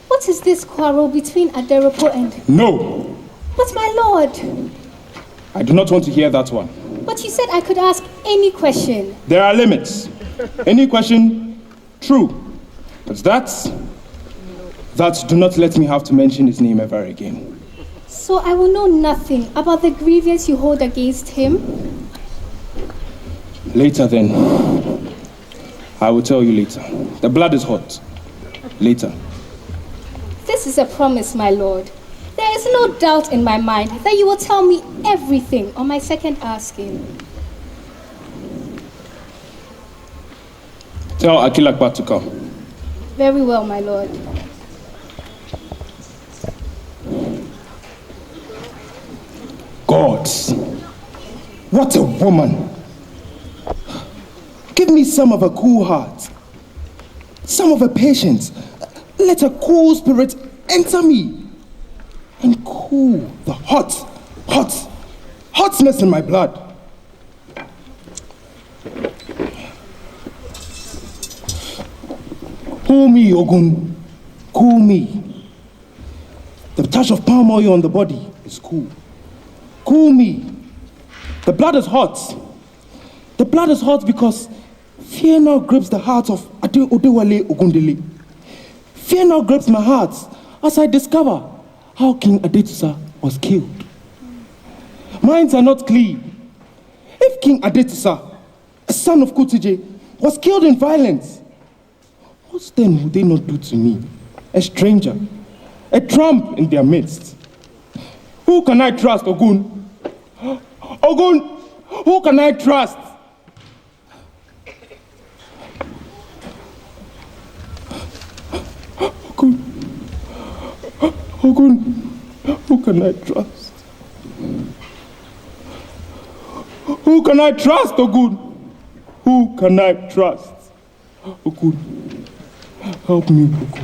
What is this quarrel between Aderopo and... No. But my lord... I do not want to hear that one. But you said I could ask any question. There are limits. Any question True. But that do not let me have to mention his name ever again. So I will know nothing about the grievance you hold against him? Later then. I will tell you later. The blood is hot. Later. This is a promise, my lord. There is no doubt in my mind that you will tell me everything on my second asking. Tell Akilakpa to come. Very well, my lord. Gods, what a woman. Give me some of her cool heart, some of her patience. Let her cool spirit enter me and cool the hotness in my blood. Cool me, Ogun, cool me. The touch of palm oil on the body is cool. Cool me. The blood is hot. The blood is hot because fear now grips the heart of Ade Odewale Ogundele. Fear now grips my heart as I discover how King Adetusa was killed. Minds are not clean. If King Adetusa, a son of Kutuje, was killed in violence, what then would they not do to me, a stranger, a tramp in their midst? Who can I trust, Ogun? Ogun, who can I trust? Ogun, who can I trust? Who can I trust, Ogun? Who can I trust? Ogun, help me, Ogun.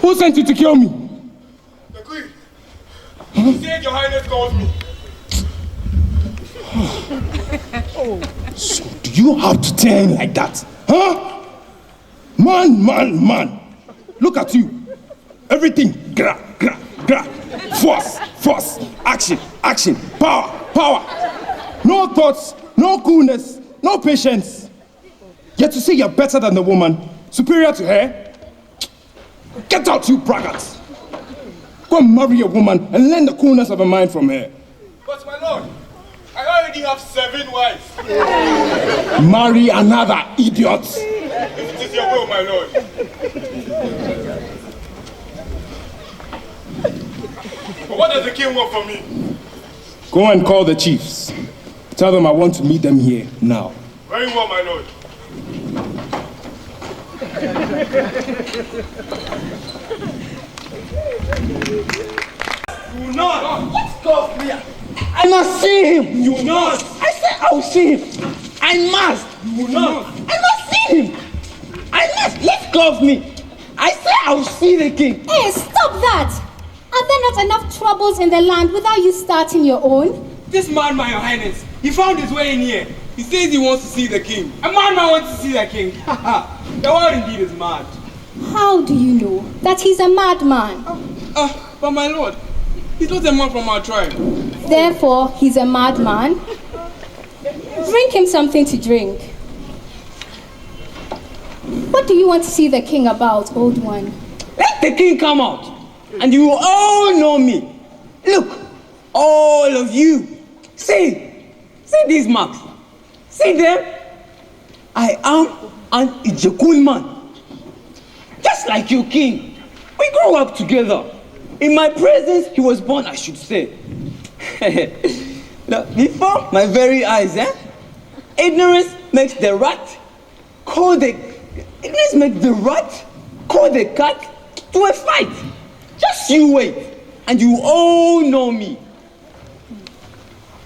Who sent you to kill me? The Queen. She said Your Highness calls me. So do you have to turn like that? Huh? Man. Look at you. Everything. Gra. Force. Action. Power. No thoughts, no coolness, no patience. Yet to say you're better than the woman, superior to her? Get out, you braggarts. Go and marry a woman and learn the coolness of a mind from her. But my lord, I already have 7 wives. Marry another idiot. If it is your will, my lord. But what does the king want from me? Go and call the chiefs. Tell them I want to meet them here now. Very well, my lord. You will not. Let's go clear. I must see him. You will not. I said I will see him. I must. You will not. I must see him. I must. Let go of me. I said I will see the king. Hey, stop that! Are there not enough troubles in the land without you starting your own? This man, my Highness, he found his way in here. He says he wants to see the king. A man wants to see the king. The world indeed is mad. How do you know that he's a madman? But my lord, he's not a man from our tribe. Therefore, he's a madman. Bring him something to drink. What do you want to see the king about, old one? Let the king come out, and you will all know me. Look, all of you. See these marks. See them? I am an Ijekun man. Just like you, king. We grew up together. In my presence, he was born, I should say. Now, before my very eyes, ignorance makes the rat call the cat to a fight. Just you wait, and you all know me.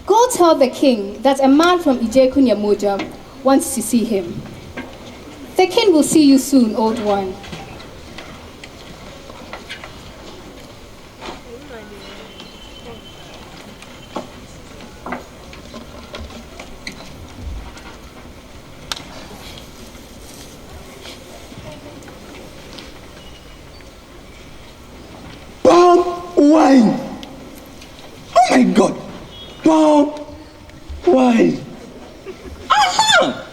Go tell the king that a man from Ijekun Yamoja wants to see him. The king will see you soon, old one. Wine! Oh my God! Palm wine! Aha!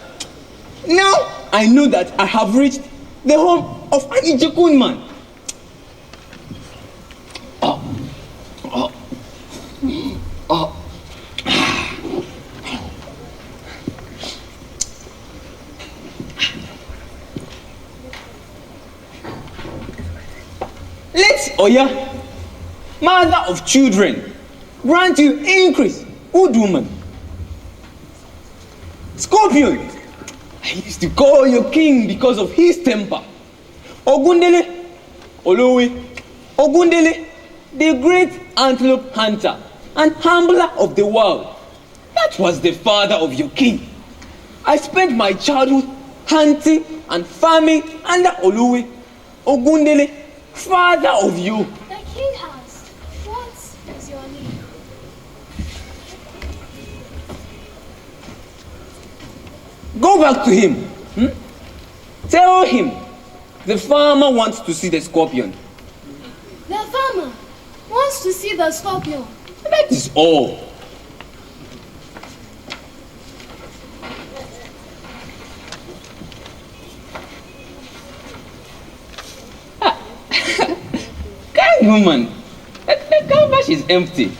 I know that I have reached the home of an Ijekun man. Let Oya, mother of children, grant you increase, good woman. Scorpion, I used to call you king because of his temper. Ogundele, Olowe, Ogundele, the great antelope hunter and humbler of the world. That was the father of your king. I spent my childhood hunting and farming under Olowe, Ogundele, father of you. The king asked, what is your name? Go back to him. Tell him the farmer wants to see the scorpion. The farmer wants to see the scorpion. That is all. Kind woman, the calabash is empty.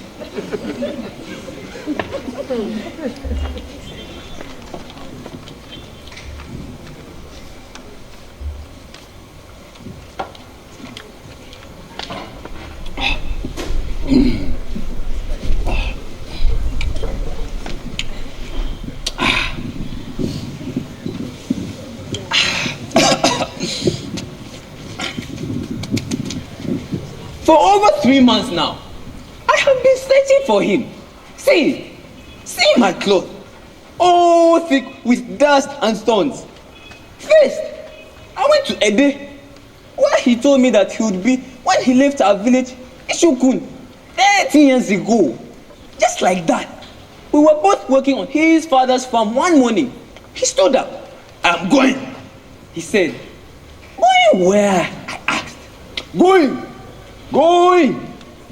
For over 3 months now, I have been searching for him. See my clothes, all thick with dust and stones. First, I went to Ede, where he told me that he would be when he left our village, Ishukun, 13 years ago. Just like that, we were both working on his father's farm one morning. He stood up. I'm going. He said, going where? I asked.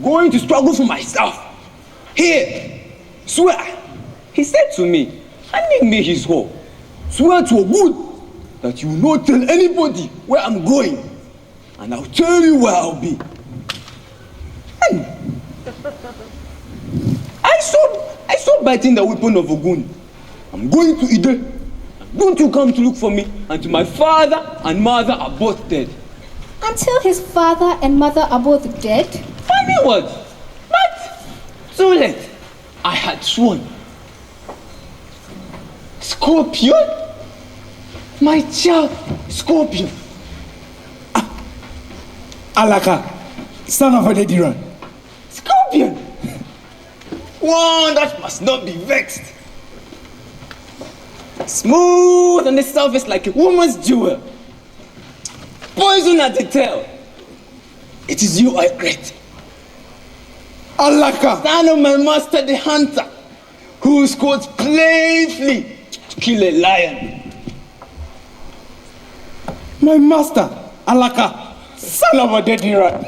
Going to struggle for myself. Here, swear. He said to me, handing me his hoe, swear to a good that you will not tell anybody where I'm going, and I'll tell you where I'll be. And I saw biting the weapon of Ogun. I'm going to Ide. Don't you come to look for me until my father and mother are both dead. Until his father and mother are both dead? Funny words, but too late. I had sworn. Scorpion? My child, Scorpion. Alaka, son of a Nigerian. Scorpion! One that must not be vexed. Smooth on the surface like a woman's jewel. Poison at the tail. It is you I regret. Alaka, son of my master the hunter, who scored playfully to kill a lion. My master, Alaka, son of a dirty rat.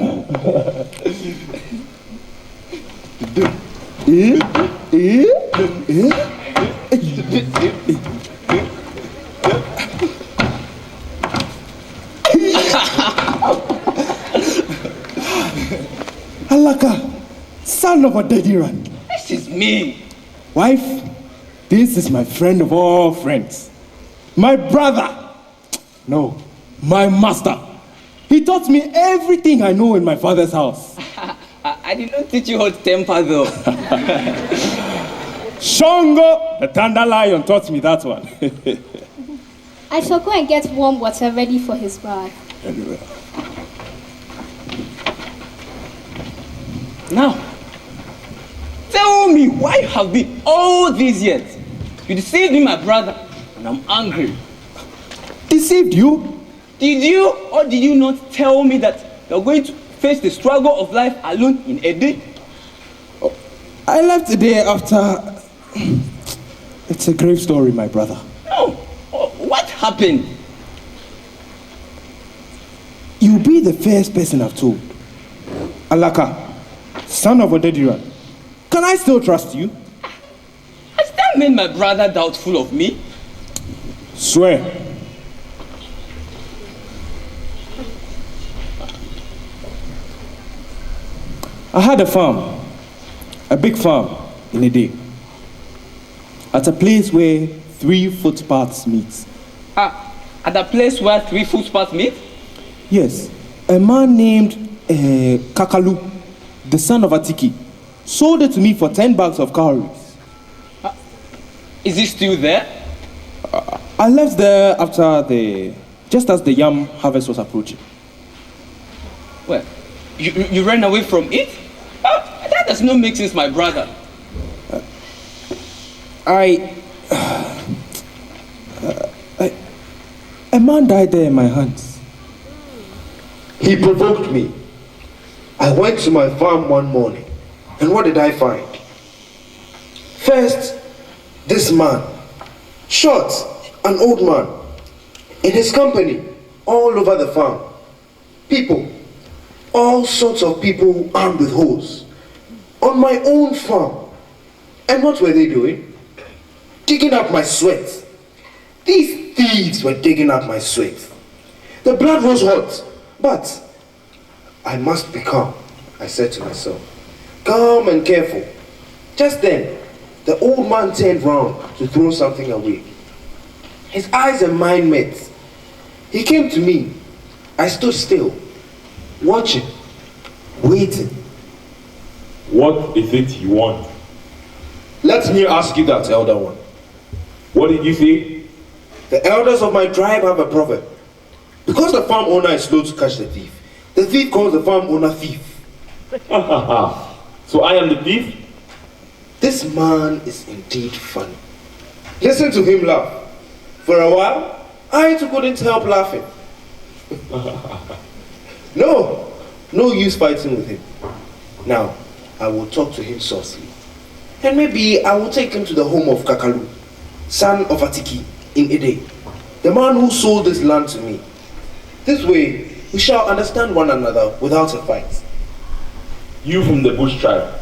Alaka, son of a dirty rat. This is me. Wife, this is my friend of all friends. My brother. No, my master. He taught me everything I know in my father's house. I did not teach you hot temper though. Shango, the thunder lion, taught me that one. I shall go and get warm water ready for his bath. Now, tell me why you have been all these years. You deceived me, my brother, and I'm angry. Deceived you? Did you or did you not tell me that you're going to face the struggle of life alone in a day? Oh, I left the day after. It's a grave story, my brother. No. Oh, what happened? You'll be the first person I've told. Alaka, son of Odediran, can I still trust you? Has that made my brother doubtful of me? Swear. I had a farm, a big farm, in a day, at a place where 3 footpaths meet. At a place where 3 footpaths meet? Yes, a man named Kakalu, the son of Atiki, sold it to me for 10 bags of cowries. Is he still there? I left there just as the yam harvest was approaching. Well, you ran away from it? That does not make sense, my brother. A man died there in my hands. He provoked me. I went to my farm one morning, and what did I find? First, this man, short, an old man, in his company, all over the farm. People, all sorts of people armed with hoes, on my own farm. And what were they doing? Digging up my sweat. These thieves were digging up my sweat. The blood was hot, but I must be calm, I said to myself. Calm and careful. Just then, the old man turned round to throw something away. His eyes and mine met. He came to me. I stood still, watching, waiting. What is it you want? Let me ask you that, elder one. What did you say? The elders of my tribe have a proverb. Because the farm owner is slow to catch the thief calls the farm owner thief. So I am the thief? This man is indeed funny. Listen to him laugh. For a while, I too couldn't help laughing. No use fighting with him. Now, I will talk to him softly. And maybe I will take him to the home of Kakalu, son of Atiki, in Ede, the man who sold this land to me. This way, we shall understand one another without a fight. You from the bush tribe,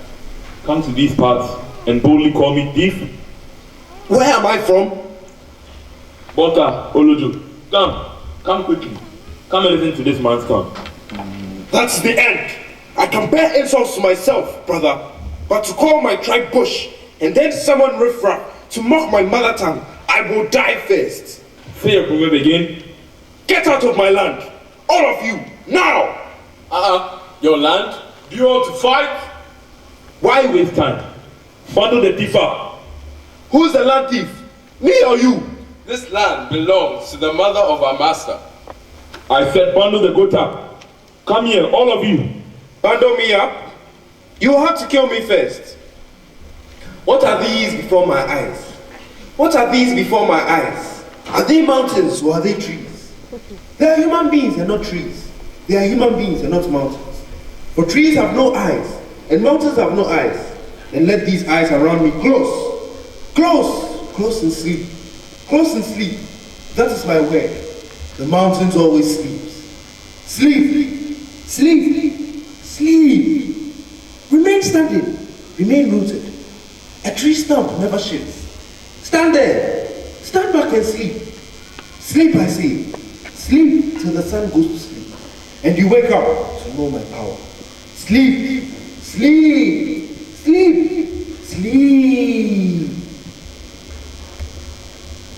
come to these parts and boldly call me thief? Where am I from? Boka, Olojo, come quickly. Come and listen to this man's tongue. That's the end. I can bear insults to myself, brother, but to call my tribe bush and then summon riffraff to mock my mother tongue, I will die first. Say your proverb again. Get out of my land, all of you, now! Your land? Do you want to fight? Why waste time? Bundle the thief up. Who's the land thief? Me or you? This land belongs to the mother of our master. I said bundle the goat up. Come here, all of you. Bundle me up? You will have to kill me first. What are these before my eyes? What are these before my eyes? Are they mountains or are they trees? They are human beings and not trees. They are human beings and not mountains. For trees have no eyes, and mountains have no eyes. And let these eyes around me close. Close and sleep. Close and sleep. That is my word. The mountains always sleep. Sleep. Remain standing. Remain rooted. A tree stump never shifts. Stand there. Stand back and sleep. Sleep, I say. Sleep till the sun goes to sleep. And you wake up to know my power. Sleep.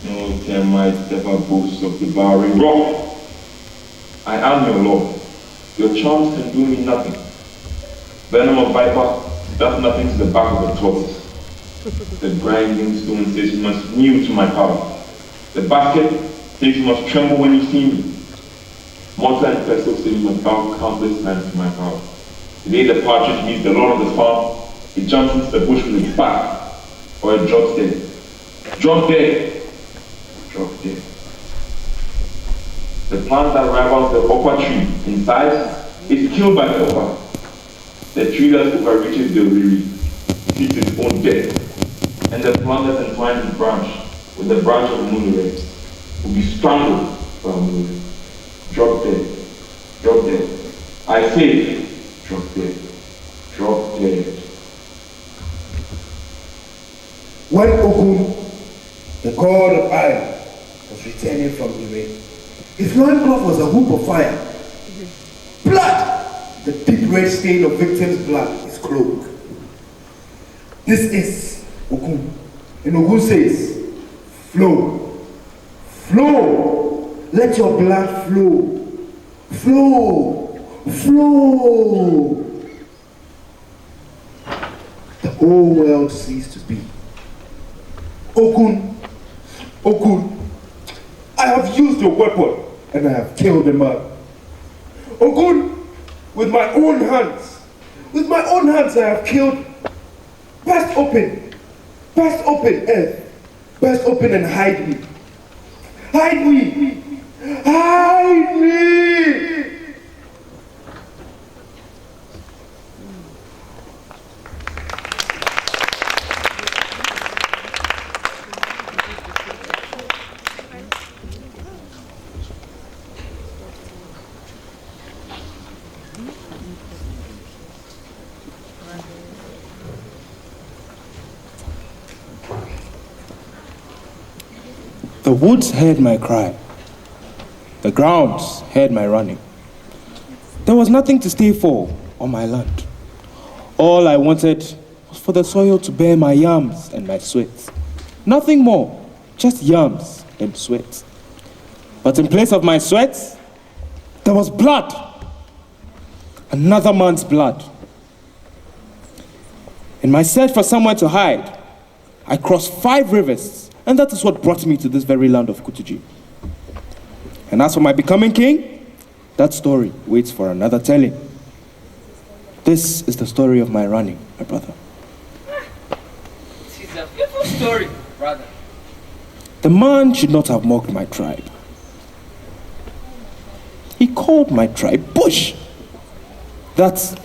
No termite ever boasts of devouring rock. I am your Lord. Your charms can do me nothing. Venom of viper does nothing to the back of a tortoise. The grinding stone says you must kneel to my power. The basket says you must tremble when you see me. Mortar and pestle say you must bow countless times to my power. Today the partridge meets the lord of the farm. It jumps into the bush with its back, or it drops dead. Drop dead. The plant that rivals the okra tree in size is killed by the okra. The tree that overreaches the weary seeks its own death. And the plant that entwines its branch with the branch of a mulberry will be strangled by a mulberry. Drop dead. I say, drop dead. When Ogun, the god of iron, was returning from Ire, his loincloth was a hoop of fire. Blood The deep red stain of victims' blood is cloak. This is Ogun. And Ogun says, flow. Flow. Let your blood flow. Flow. Flow. The whole world ceased to be. Ogun. Ogun. I have used your weapon and I have killed a man. Ogun. With my own hands. With my own hands I have killed. Burst open earth. Burst open and hide me. Hide me. Hide me. The woods heard my cry. The grounds heard my running. There was nothing to stay for on my land. All I wanted was for the soil to bear my yams and my sweat. Nothing more, just yams and sweat. But in place of my sweat, there was blood. Another man's blood. In my search for somewhere to hide, I crossed 5 rivers. And that is what brought me to this very land of Kutuje. And as for my becoming king, that story waits for another telling. This is the story of my running, my brother. It's a beautiful story, brother. The man should not have mocked my tribe. He called my tribe bush. That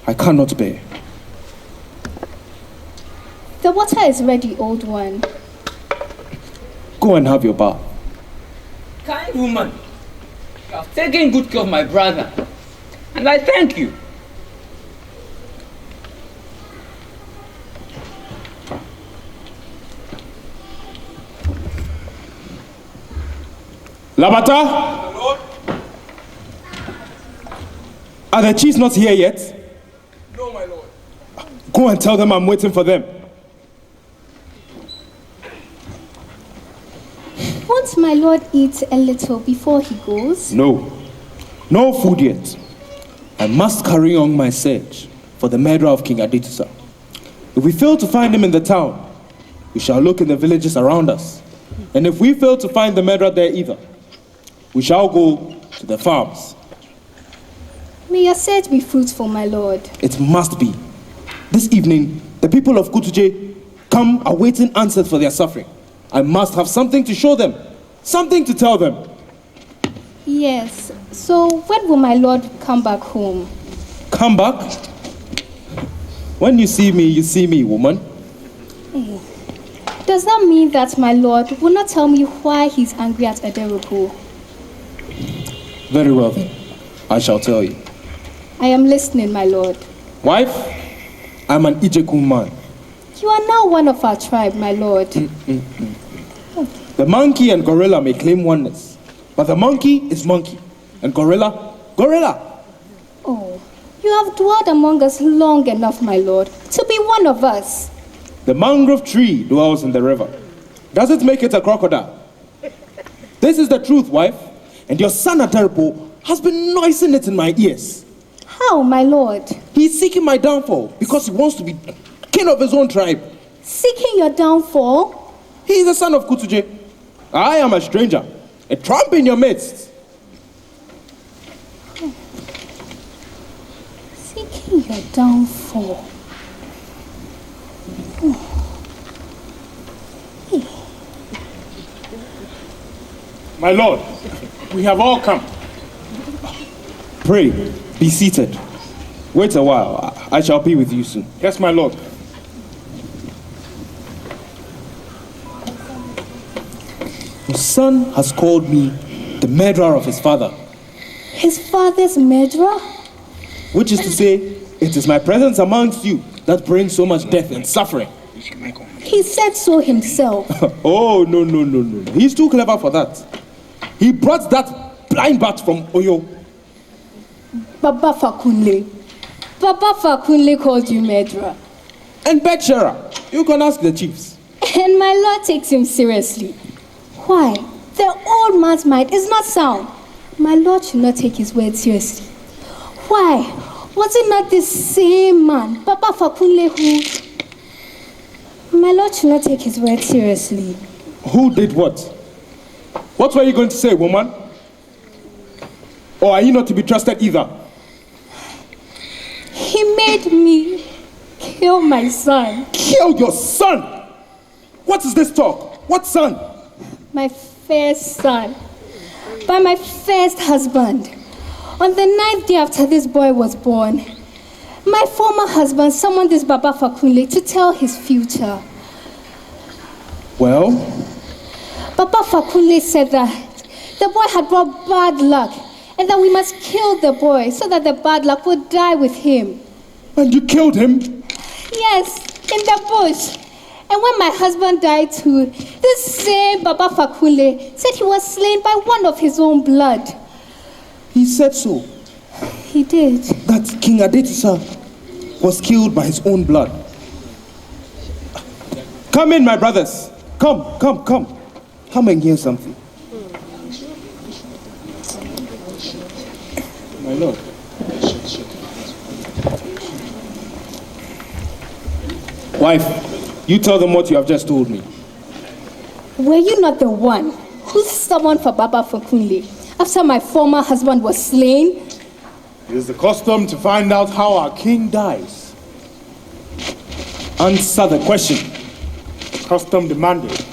I cannot bear. The water is ready, old one. Go and have your bath. Kind woman, you have taken good care of my brother, and I thank you. Labata? My lord? Are the chiefs not here yet? No, my lord. Go and tell them I'm waiting for them. Won't my lord eat a little before he goes? No. No food yet. I must carry on my search for the murderer of King Adetisa. If we fail to find him in the town, we shall look in the villages around us. And if we fail to find the murderer there either, we shall go to the farms. May your search be fruitful, my lord. It must be. This evening, the people of Kutuje come awaiting answers for their suffering. I must have something to show them, something to tell them. Yes. So when will my lord come back home? Come back? When you see me, woman. Does that mean that my lord will not tell me why he's angry at Ederuku? Very well then. I shall tell you. I am listening, my lord. Wife, I'm an Ijeku man. You are now one of our tribe, my lord. The monkey and gorilla may claim oneness, but the monkey is monkey, and gorilla, gorilla. Oh, you have dwelled among us long enough, my lord, to be one of us. The mangrove tree dwells in the river. Does it make it a crocodile? This is the truth, wife, and your son Aterpo has been noising it in my ears. How, my lord? He's seeking my downfall because he wants to be king of his own tribe. Seeking your downfall? He is the son of Kutuje. I am a stranger, a tramp in your midst. Seeking your downfall. My lord, we have all come. Pray, be seated. Wait a while. I shall be with you soon. Yes, my lord. Your son has called me the murderer of his father. His father's murderer? Which is to say, it is my presence amongst you that brings so much death and suffering. He said so himself. Oh, no. He's too clever for that. He brought that blind bat from Oyo. Baba Fakunle. Baba Fakunle called you murderer. And Betshara, you can ask the chiefs. And my lord takes him seriously. Why? The old man's mind is not sound. My lord should not take his word seriously. Why? Was it not the same man, Baba Fakunle, who... My lord should not take his word seriously. Who did what? What were you going to say, woman? Or are you not to be trusted either? He made me kill my son. Kill your son? What is this talk? What son? My first son. By my first husband. On the 9th day after this boy was born, my former husband summoned this Baba Fakunle to tell his future. Well? Baba Fakunle said that the boy had brought bad luck and that we must kill the boy so that the bad luck would die with him. And you killed him? Yes, in the bush. And when my husband died too, this same Baba Fakunle said he was slain by one of his own blood. He said so? He did. That King Adetisa was killed by his own blood. Come in, my brothers. Come. Come and hear something. My lord. Wife, you tell them what you have just told me. Were you not the one who summoned for Baba Fakunle after my former husband was slain? It is the custom to find out how our king dies. Answer the question. Custom demanded.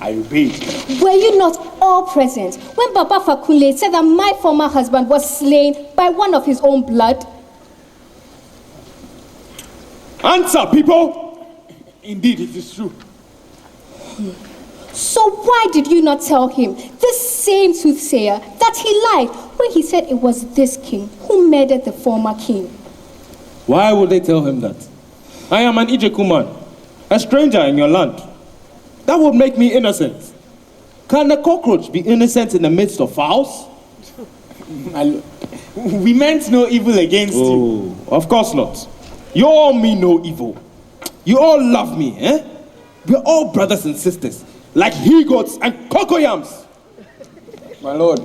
I obeyed. Were you not all present when Baba Fakunle said that my former husband was slain by one of his own blood? Answer, people! Indeed, it is true. So why did you not tell him, this same soothsayer, that he lied when he said it was this king who murdered the former king? Why would they tell him that? I am an Ijeku man, a stranger in your land. That would make me innocent. Can a cockroach be innocent in the midst of fowls? We meant no evil against you. Oh, of course not. You all mean no evil. You all love me, eh? We're all brothers and sisters, like he-goats and cocoyams. My lord,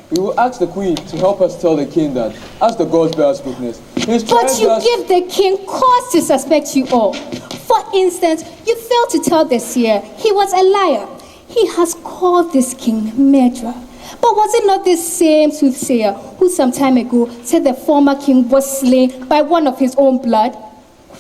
we will ask the queen to help us tell the king that, as the gods bear us witness, but you give the king cause to suspect you all. For instance, you failed to tell the seer he was a liar. He has called this king murderer. But was it not this same soothsayer who some time ago said the former king was slain by one of his own blood?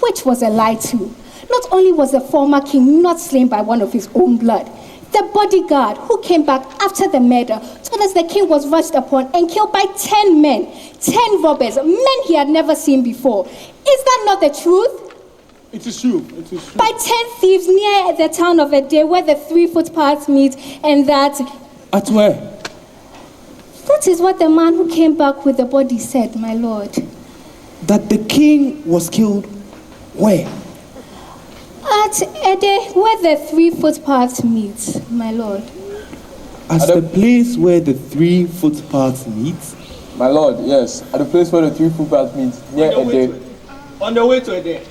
Which was a lie too. Not only was the former king not slain by one of his own blood, the bodyguard who came back after the murder told us the king was rushed upon and killed by 10 men, 10 robbers, men he had never seen before. Is that not the truth? It is true. It is true. By 10 thieves near the town of Ede where the 3 footpaths meet, and that... At where? That is what the man who came back with the body said, my lord. That the king was killed where? At Ede, where the 3 footpaths meet, my lord. At the place where the 3 footpaths meet? My lord, yes. At the place where the 3 footpaths meet, near Ede. On the way to Ede.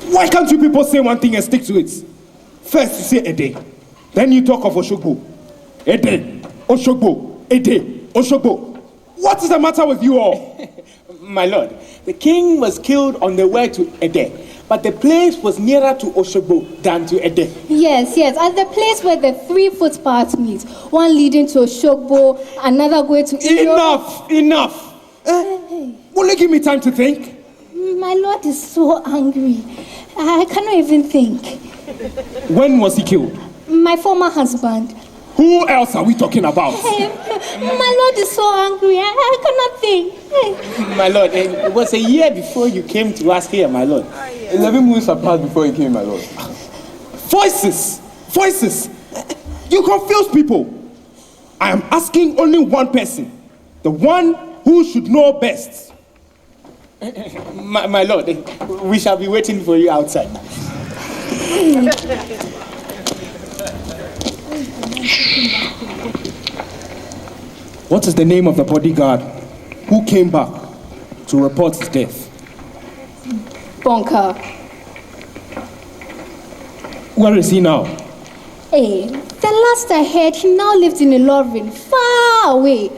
Why can't you people say one thing and stick to it? First you say Ede, then you talk of Oshogbo. Ede, Oshogbo, Ede, Oshogbo. What is the matter with you all? My lord, the king was killed on the way to Ede. But the place was nearer to Oshogbo than to Ede. Yes, at the place where the 3 footpaths meet. One leading to Oshogbo, another going to... Enough! Will you give me time to think? My lord is so angry. I cannot even think. When was he killed? My former husband. Who else are we talking about? My lord is so angry. I cannot think. My lord, it was a year before you came to us here, my lord. 11 months have passed before you came, my lord. Voices! You confuse people. I am asking only one person. The one who should know best. My lord, we shall be waiting for you outside. What is the name of the bodyguard who came back to report his death. Bonka. Where is he now? Hey, the last I heard, he now lives in a Ilorin, far away.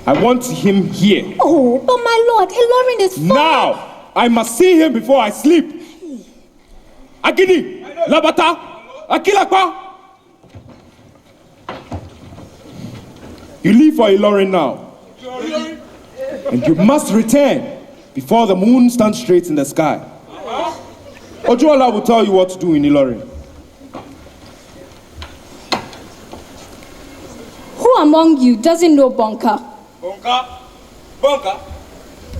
I want him here. Oh, but my lord, Ilorin is far. Now! I must see him before I sleep. Agidi! Labata! Akilakwa! You leave for Ilorin now. And you must return before the moon stands straight in the sky. Ojuola will tell you what to do in Ilorin. Who among you doesn't know Bonka? Bonka? Bonka?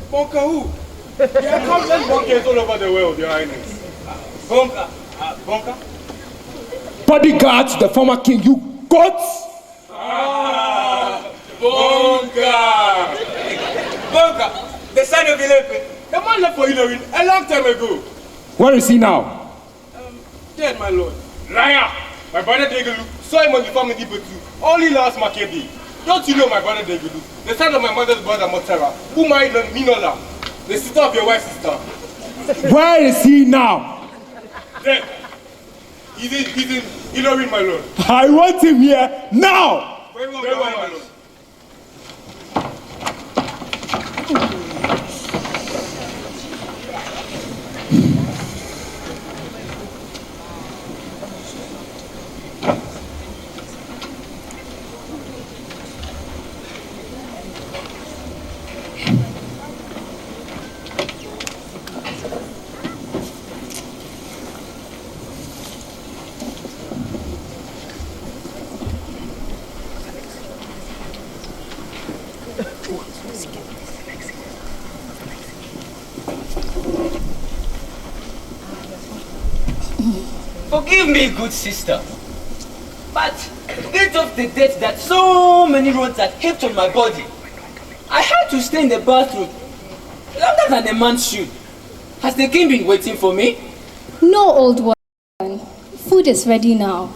Bonka who? There are countless Bonkas all over the world, Your Highness. Bonka? Bonka? Bodyguards, the former king, you goats! Bonka! Bonka, the son of Ilefe. The man left for Ilorin a long time ago. Where is he now? Dead, my lord. Liar! My brother Degelu saw him on the farm in Ibo too, only last market day. Don't you know my brother Degelu, the son of my mother's brother Motara, who married Minola, the sister of your wife's sister? Where is he now? Dead. He's in Ilorin, my lord. I want him here now! Very well, my lord. Forgive me, good sister, but to get off the debt that so many roads had heaped on my body, I had to stay in the bathroom longer than a man should. Has the king been waiting for me? No, old one. Food is ready now.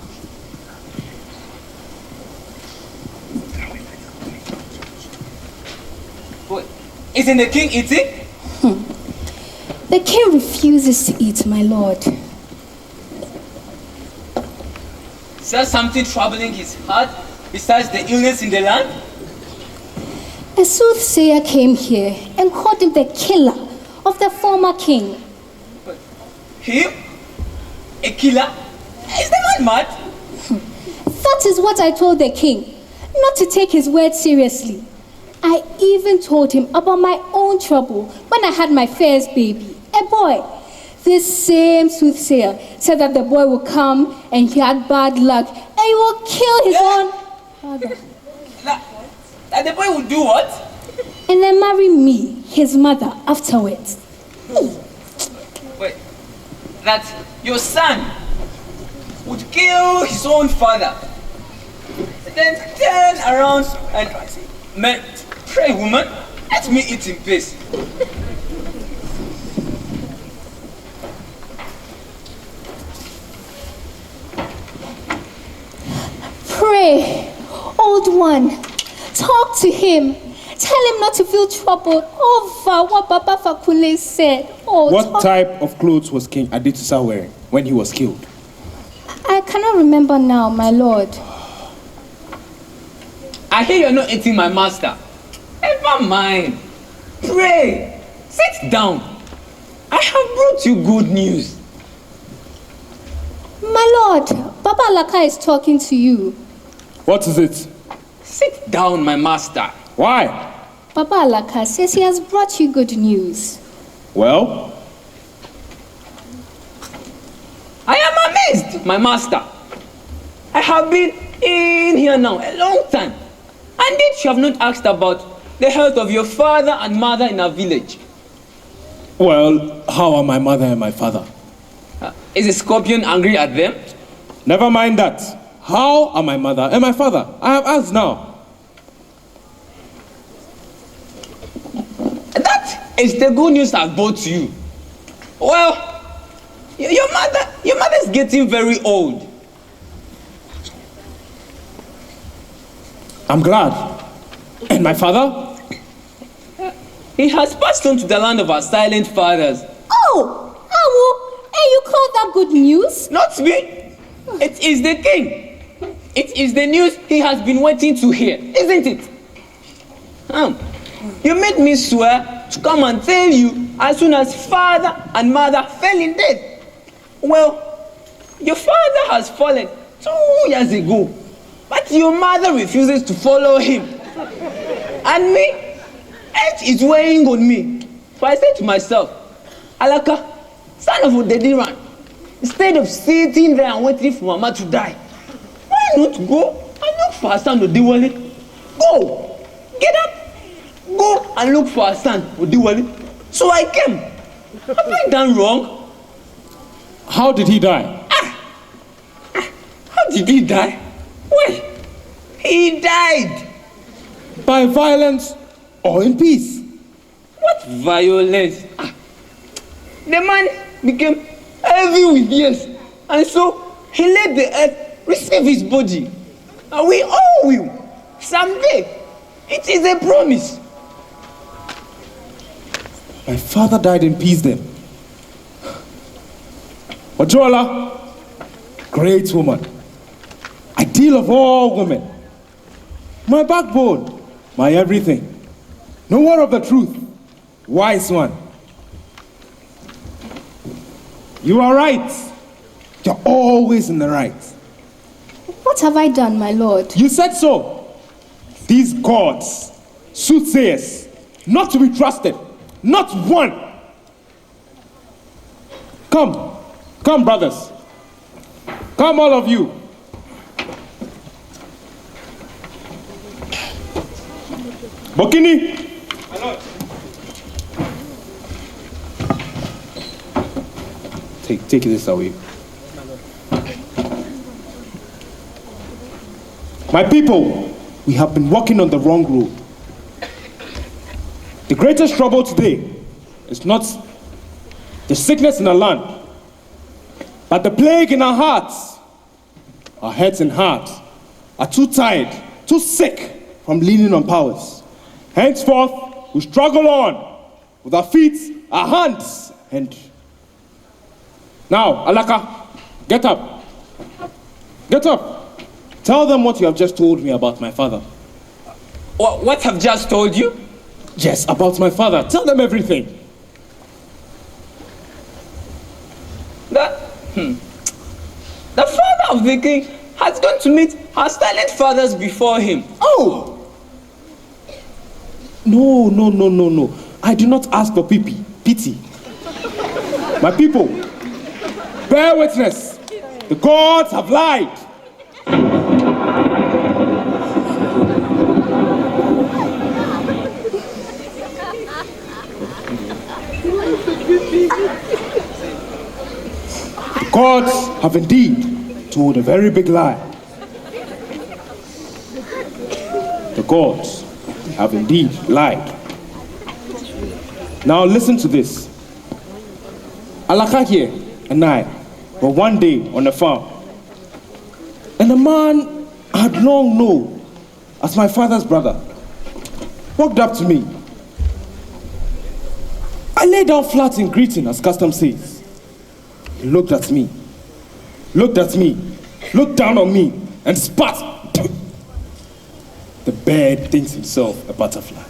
But isn't the king eating? The king refuses to eat, my lord. Is there something troubling his heart besides the illness in the land? A soothsayer came here and called him the killer of the former king. Him? A killer? Is the man mad? That is what I told the king, not to take his word seriously. I even told him about my own trouble when I had my first baby, a boy. This same soothsayer said that the boy would come and he had bad luck and he will kill his own father. That the boy would do what? And then marry me, his mother, afterwards. Wait, that your son would kill his own father, then turn around and pray, woman, let me eat in peace. Pray, old one, talk to him. Tell him not to feel troubled over what Baba Fakunle said. What type of clothes was King Aditisa wearing when he was killed? I cannot remember now, my lord. I hear you're not eating my master. Never mind. Pray. Sit down. I have brought you good news. My lord, Baba Alaka is talking to you. What is it? Sit down, my master. Why? Baba Alaka says he has brought you good news. Well? I am amazed, my master. I have been in here now a long time. And yet you have not asked about the health of your father and mother in our village. Well, how are my mother and my father? Is the scorpion angry at them? Never mind that. How are my mother and my father? I have asked now. That is the good news I've brought to you. Well, your mother's getting very old. I'm glad. And my father? He has passed on to the land of our silent fathers. Oh, Awo, and you call that good news? Not me. It is the king. It is the news he has been waiting to hear, isn't it? You made me swear to come and tell you as soon as father and mother fell in death. Well, your father has fallen 2 years ago, but your mother refuses to follow him. And me, age is weighing on me. So I said to myself, Alaka, son of Odediran, instead of sitting there and waiting for Mama to die, why not go and look for her son Odiwale? Go! Get up! Go and look for her son Odiwale. So I came. Have I done wrong? How did he die? How did he die? Well, he died. By violence or in peace? What violence? The man became heavy with years, and so he let the earth receive his body. And we all will. Someday. It is a promise. My father died in peace then. Ojola, great woman. Ideal of all women. My backbone, my everything. No word of the truth. Wise one. You are right. You're always in the right. What have I done, my lord? You said so. These gods, soothsayers, not to be trusted. Not one. Come, come, brothers. Come, all of you. Bokini. My lord. Take this away. My people, we have been walking on the wrong road. The greatest trouble today is not the sickness in our land, but the plague in our hearts. Our heads and hearts are too tired, too sick from leaning on powers. Henceforth, we struggle on with our feet, our hands, and... Now, Alaka, get up. Get up. Tell them what you have just told me about my father. What have just told you? Yes, about my father. Tell them everything. The father of the king has gone to meet our silent fathers before him. Oh! No. I do not ask for pity. My people, bear witness. The gods have lied. The gods have indeed told a very big lie. The gods have indeed lied. Now listen to this. Alaka here and I were one day on a farm, and a man I had long known as my father's brother walked up to me. I lay down flat in greeting, as custom says. He looked at me, looked down on me, and spat. The bird thinks himself a butterfly.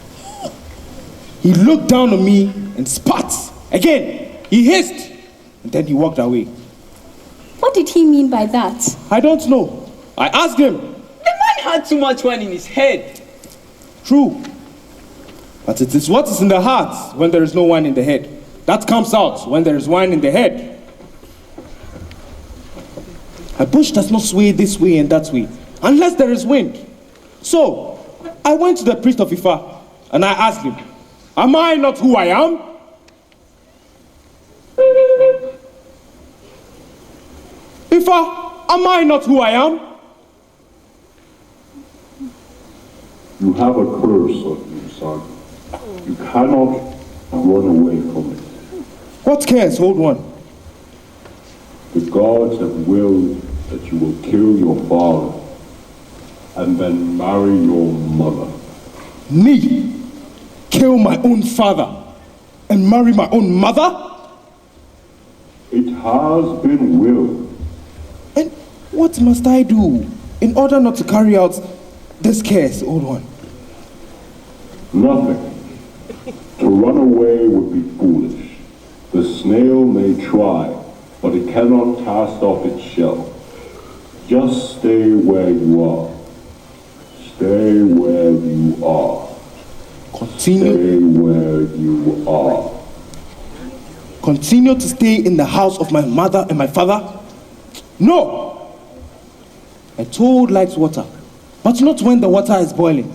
He looked down on me and spat. Again, he hissed, and then he walked away. What did he mean by that? I don't know. I asked him. The man had too much wine in his head. True. But it is what is in the heart when there is no wine in the head. That comes out when there is wine in the head. A bush does not sway this way and that way unless there is wind. So, I went to the priest of Ifa and I asked him, am I not who I am? Ifa, am I not who I am? You have a curse on you, son. You cannot run away from it. What cares, old one? The gods have willed that you will kill your father and then marry your mother. Me? kill my own father and marry my own mother? It has been willed. And what must I do in order not to carry out this curse, old one? Nothing. To run away would be foolish. The snail may try, but it cannot cast off its shell. Just stay where you are. Stay where you are. Continue. Stay where you are. Continue to stay in the house of my mother and my father? No! A toad likes water, but not when the water is boiling.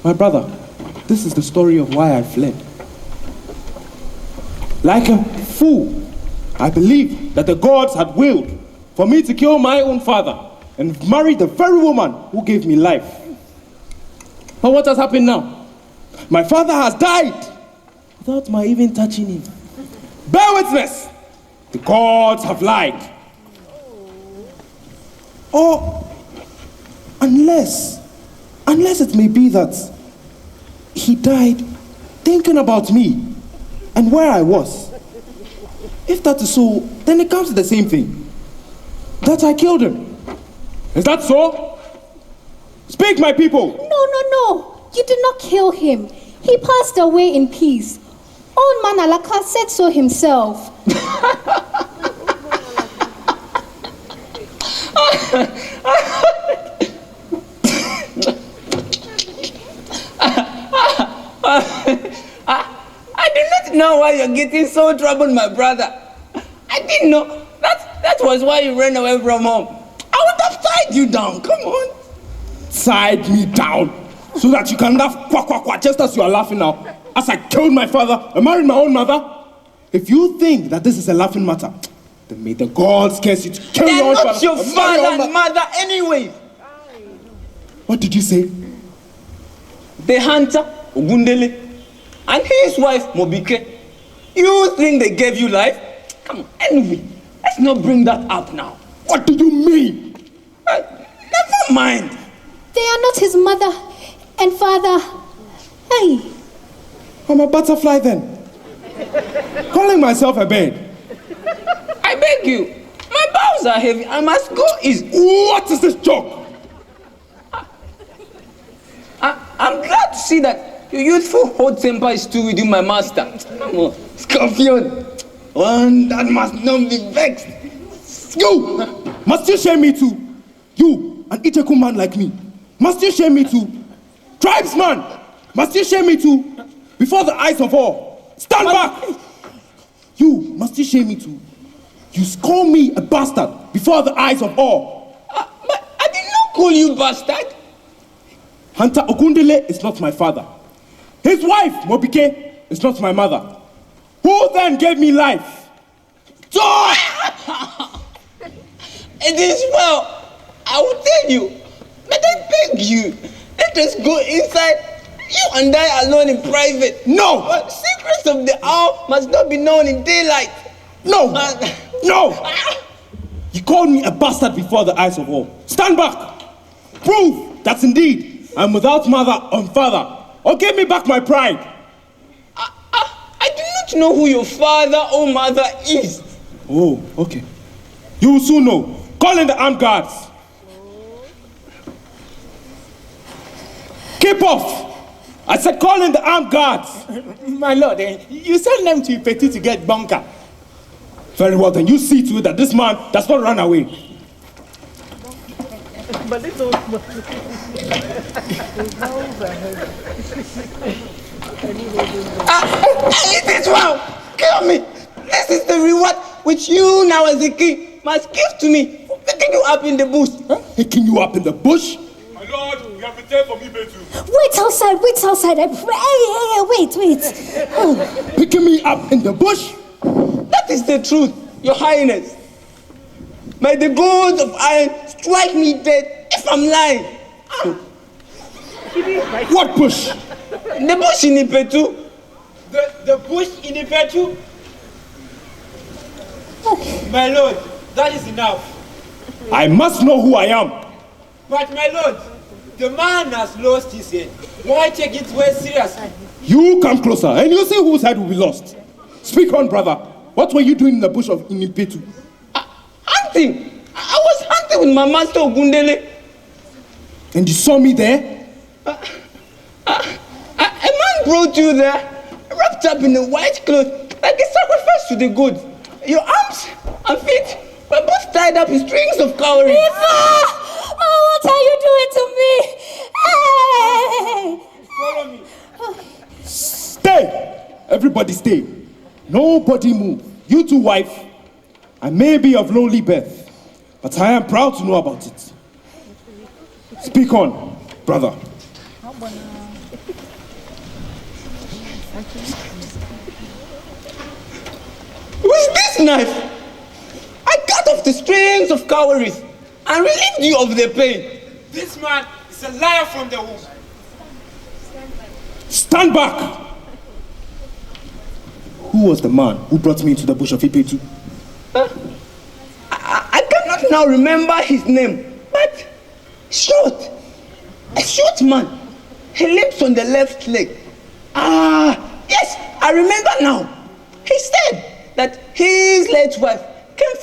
My brother, this is the story of why I fled. Like a fool, I believed that the gods had willed for me to kill my own father and marry the very woman who gave me life. But what has happened now? My father has died without my even touching him. Bear witness! The gods have lied. Or unless it may be that he died thinking about me and where I was. If that is so, then it comes to the same thing. That I killed him. Is that so? Speak, my people! No. You did not kill him. He passed away in peace. Old man Alaka said so himself. I do not know why you're getting so troubled, my brother. I didn't know. That was why you ran away from home. I would have tied you down. Come on. Tied me down so that you can laugh quack, quack, quack, just as you are laughing now. As I killed my father and married my own mother. If you think that this is a laughing matter, then may the gods curse you to kill They're your own not father. your father and mother anyway. What did you say? The hunter, Ogundele, and his wife, Mobike. You think they gave you life? Come on, anyway, let's not bring that up now. What do you mean? Never mind. They are not his mother and father. Hey. I'm a butterfly then. Calling myself a bird. I beg you. My bowels are heavy. I must go easy. What is this joke? I'm glad to see that your youthful hot temper is still within my master. Come on, Scorpion. One that must not be vexed. You! Must you shame me too? You, an Icheku man like me. Must you shame me too? Tribesman! Must you shame me too? Before the eyes of all. Stand back! You, must you shame me too? You call me a bastard before the eyes of all. But I did not call you bastard. Hunter Ogundele is not my father. His wife, Mobike, is not my mother. Who then gave me life? Die! It is well. I will tell you. But I beg you. Let us go inside. You and I alone in private. No! But secrets of the owl must not be known in daylight. No! No! You called me a bastard before the eyes of all. Stand back! Prove that indeed I'm without mother and father. Or give me back my pride. I do not know who your father or mother is. Oh, okay. You will soon know. Call in the armed guards. Keep off! I said call in the armed guards. My lord, you send them to Petit to get bunker. Very well, then you see to it that this man does not run away. It is well. Kill me. This is the reward which you now as a king must give to me for picking you up in the bush. Huh? Picking you up in the bush? My lord, you have returned from Ibetu. Wait outside, I pray. Wait. Oh. Picking me up in the bush? That is the truth, your highness. May the gods of iron strike me dead if I'm lying. What bush? The bush in Ipetu. The bush in Ipetu? My lord, that is enough. I must know who I am. But my lord, The man has lost his head. Why take it way seriously? You come closer and you'll see whose head will be lost. Speak on, brother. What were you doing in the bush of Inimpetu? Hunting. I was hunting with my master Ogundele. And you saw me there? A man brought you there, wrapped up in a white cloth, like a sacrifice to the gods. Your arms and feet were both tied up in strings of cowries. Ifa! Oh, what are you doing to me? Hey! Follow me. Stay! Everybody stay. Nobody move. You two, wife. I may be of lowly birth, but I am proud to know about it. Speak on, brother. With this knife, I cut off the strings of cowries and relieved you of the pain. This man is a liar from the womb. Stand back! Who was the man who brought me into the bush of Ipetu? I cannot now remember his name, but short. A short man. He limps on the left leg. Yes, I remember now. He said that his late wife came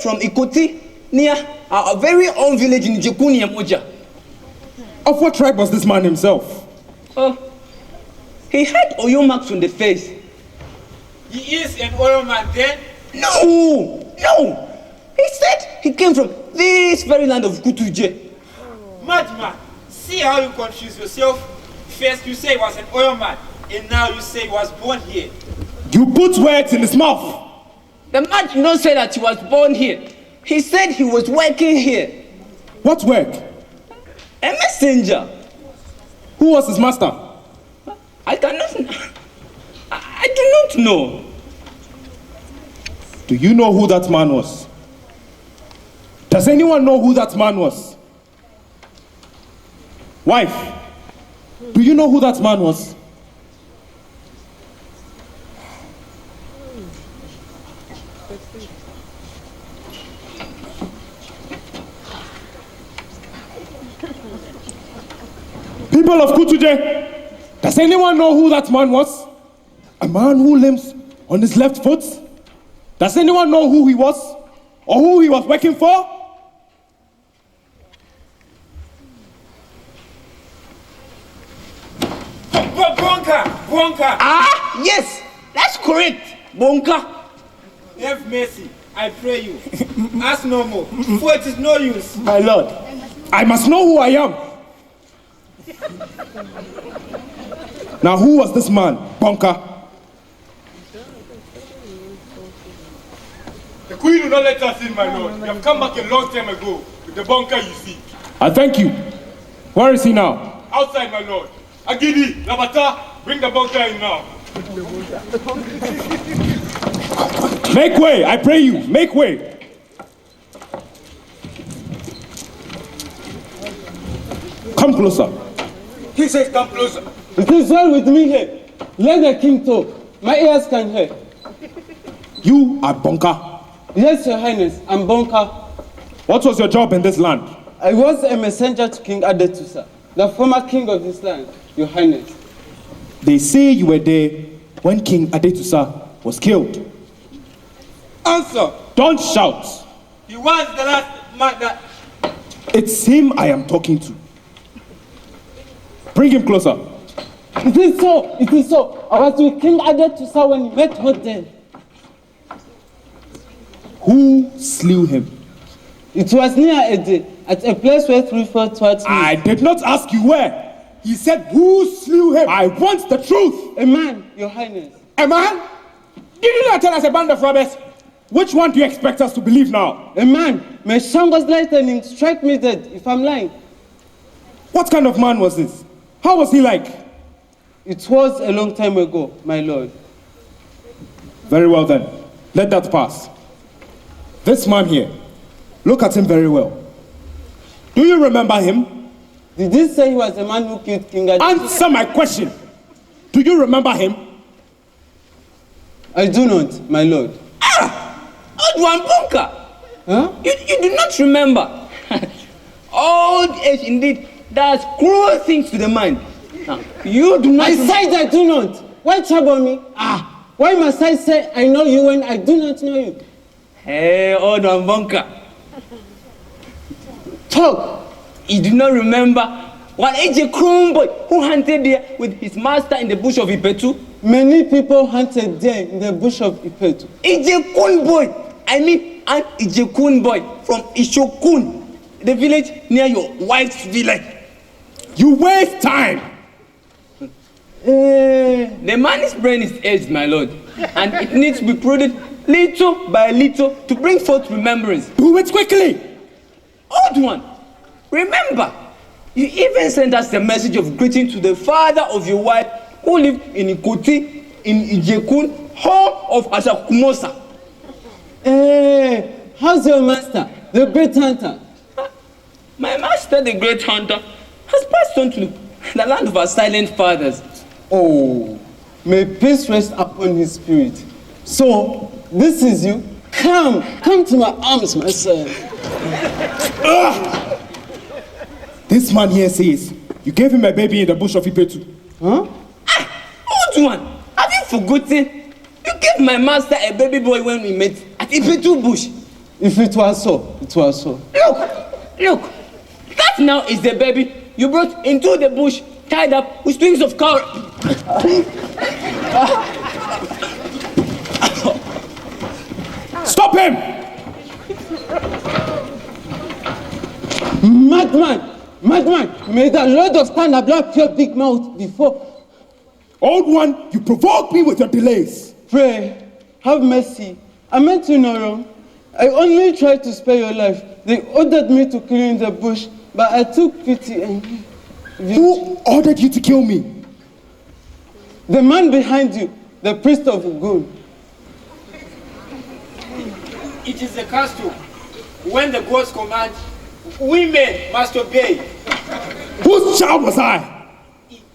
from Ikoti, near our very own village in Jekuni Moja. Of what tribe was this man himself? He had oil marks on the face. He is an oil man then? No! He said he came from this very land of Kutuje. Madman, see how you confuse yourself. First you say he was an oil man, and now you say he was born here. You put words in his mouth. The man did not say that he was born here. He said he was working here. What work? A messenger. Who was his master? I do not know. Do you know who that man was? Does anyone know who that man was? Wife, do you know who that man was? People of Kutuje, does anyone know who that man was? A man who limps on his left foot? Does anyone know who he was? Or who he was working for? Bonka! Yes, that's correct. Bonka. Have mercy, I pray you. Ask no more, for it is no use. My lord, I must know who I am. Now, who was this man, Bonka? The queen will not let us in, my lord. We have come back a long time ago with the bunker you see. I thank you. Where is he now? Outside, my lord. Agidi, Labata, bring the bunker in now. Make way, I pray you, make way. Come closer. He says come closer. It is well with me here. Let the king talk. My ears can hear. You are Bonka? Yes, Your Highness, I'm Bonka. What was your job in this land? I was a messenger to King Adetusa, the former king of this land, Your Highness. They say you were there when King Adetusa was killed. Answer. Don't shout. He was the last man that... It's him I am talking to. Bring him closer. It is so, it is so. I was with King Adetusa when he met her there. Who slew him? It was near Ede, at a place where 3/4 towards me. I did not ask you where. He said, who slew him? I want the truth. A man, Your Highness. A man? Did you not tell us a band of robbers? Which one do you expect us to believe now? A man. May Shango's lightning strike me dead if I'm lying. What kind of man was this? How was he like? It was a long time ago, my lord. Very well then. Let that pass. This man here, look at him very well. Do you remember him? Did you say he was a man who killed King Adetusa? Answer my question. Do you remember him? I do not, my lord. Old one Bonka. Huh? You do not remember. Old age indeed does cruel things to the mind. Now, you do not... I said I do not. Why trouble me? Why must I say I know you when I do not know you? Hey, old Wambonka. Talk. You do not remember one AJ Crown boy who hunted there with his master in the bush of Ipetu? Many people hunted there in the bush of Ipetu. AJ Kun boy. I mean, an AJ Kun boy from Ishokun, the village near your wife's village. You waste time. The man's brain is aged, my lord, and it needs to be prudent little by little to bring forth remembrance. Do it quickly. Old one, remember, you even sent us a message of greeting to the father of your wife who lived in Ikoti, in Ijekun, home of Ashakumosa. How's your master, the great hunter? My master, the great hunter, has passed on to the land of our silent fathers. Oh, may peace rest upon his spirit. So, this is you. Come to my arms, my son. This man here says you gave him a baby in the bush of Ipetu. Huh? Old one, have you forgotten? You gave my master a baby boy when we met at Ipetu bush. If it was so, it was so. Look, that now is the baby you brought into the bush tied up with strings of cow. Stop him! Madman, may the Lord of Thunder block your big mouth before. Old one, you provoke me with your delays. Pray, have mercy. I meant you no wrong. I only tried to spare your life. They ordered me to kill you in the bush, but I took pity and... Who ordered you to kill me? The man behind you, the priest of Ogun. It is the custom. When the gods command, women must obey. Whose child was I?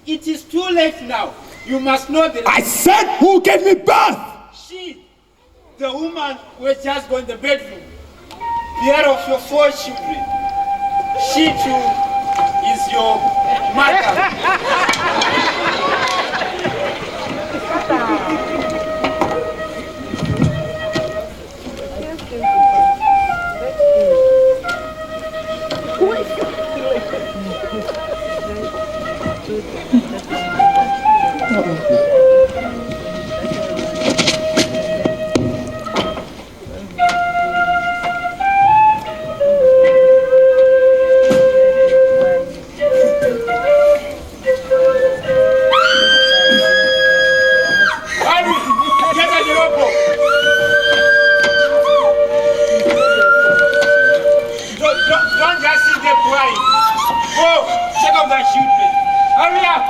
It is too late now. You must know the... I said who gave me birth? She, the woman who has just gone in the bedroom, bear of your 4 children. She too is your mother. Don't just sit there crying. Go, check up that children. Hurry up.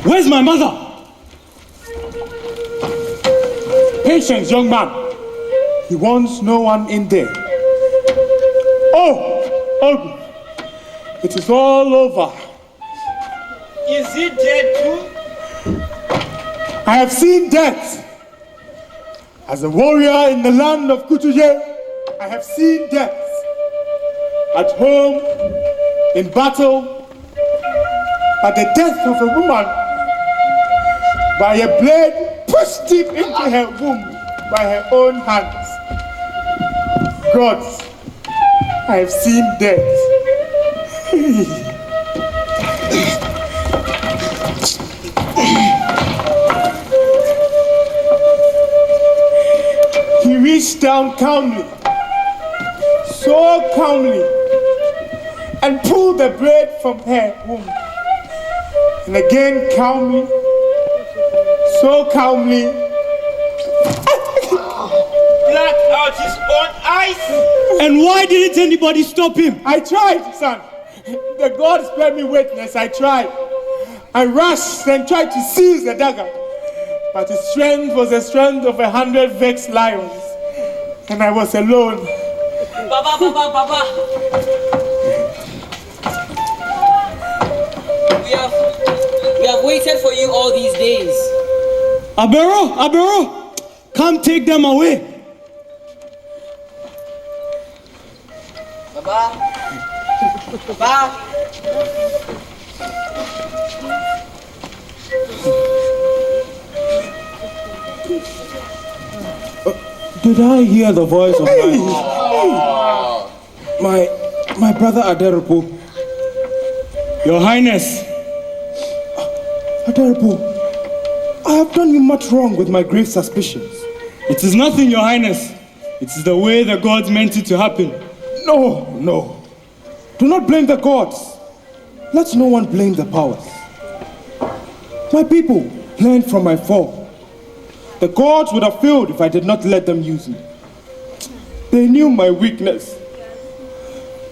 Where's my mother? Patience, young man. He wants no one in there. Oh, it is all over. Is he dead too? I have seen death. As a warrior in the land of Kutuje, I have seen death. At home, in battle, but the death of a woman by a blade pushed deep into her womb by her own hands. Gods, I have seen death. He reached down calmly, so calmly, and pulled the bread from her womb. And again, calmly, so calmly, Black out his own eyes. And why didn't anybody stop him? I tried, son. The gods bear me witness. I tried. I rushed and tried to seize the dagger. But his strength was the strength of 100 vexed lions. And I was alone. Baba. We have waited for you all these days. Abero, come take them away. Baba. Did I hear the voice of my brother Aderopo? Your Highness. Aderopo, I have done you much wrong with my grave suspicions. It is nothing, Your Highness. It is the way the gods meant it to happen. No. Do not blame the gods. Let no one blame the powers. My people learned from my fall. The gods would have failed if I did not let them use me. They knew my weakness.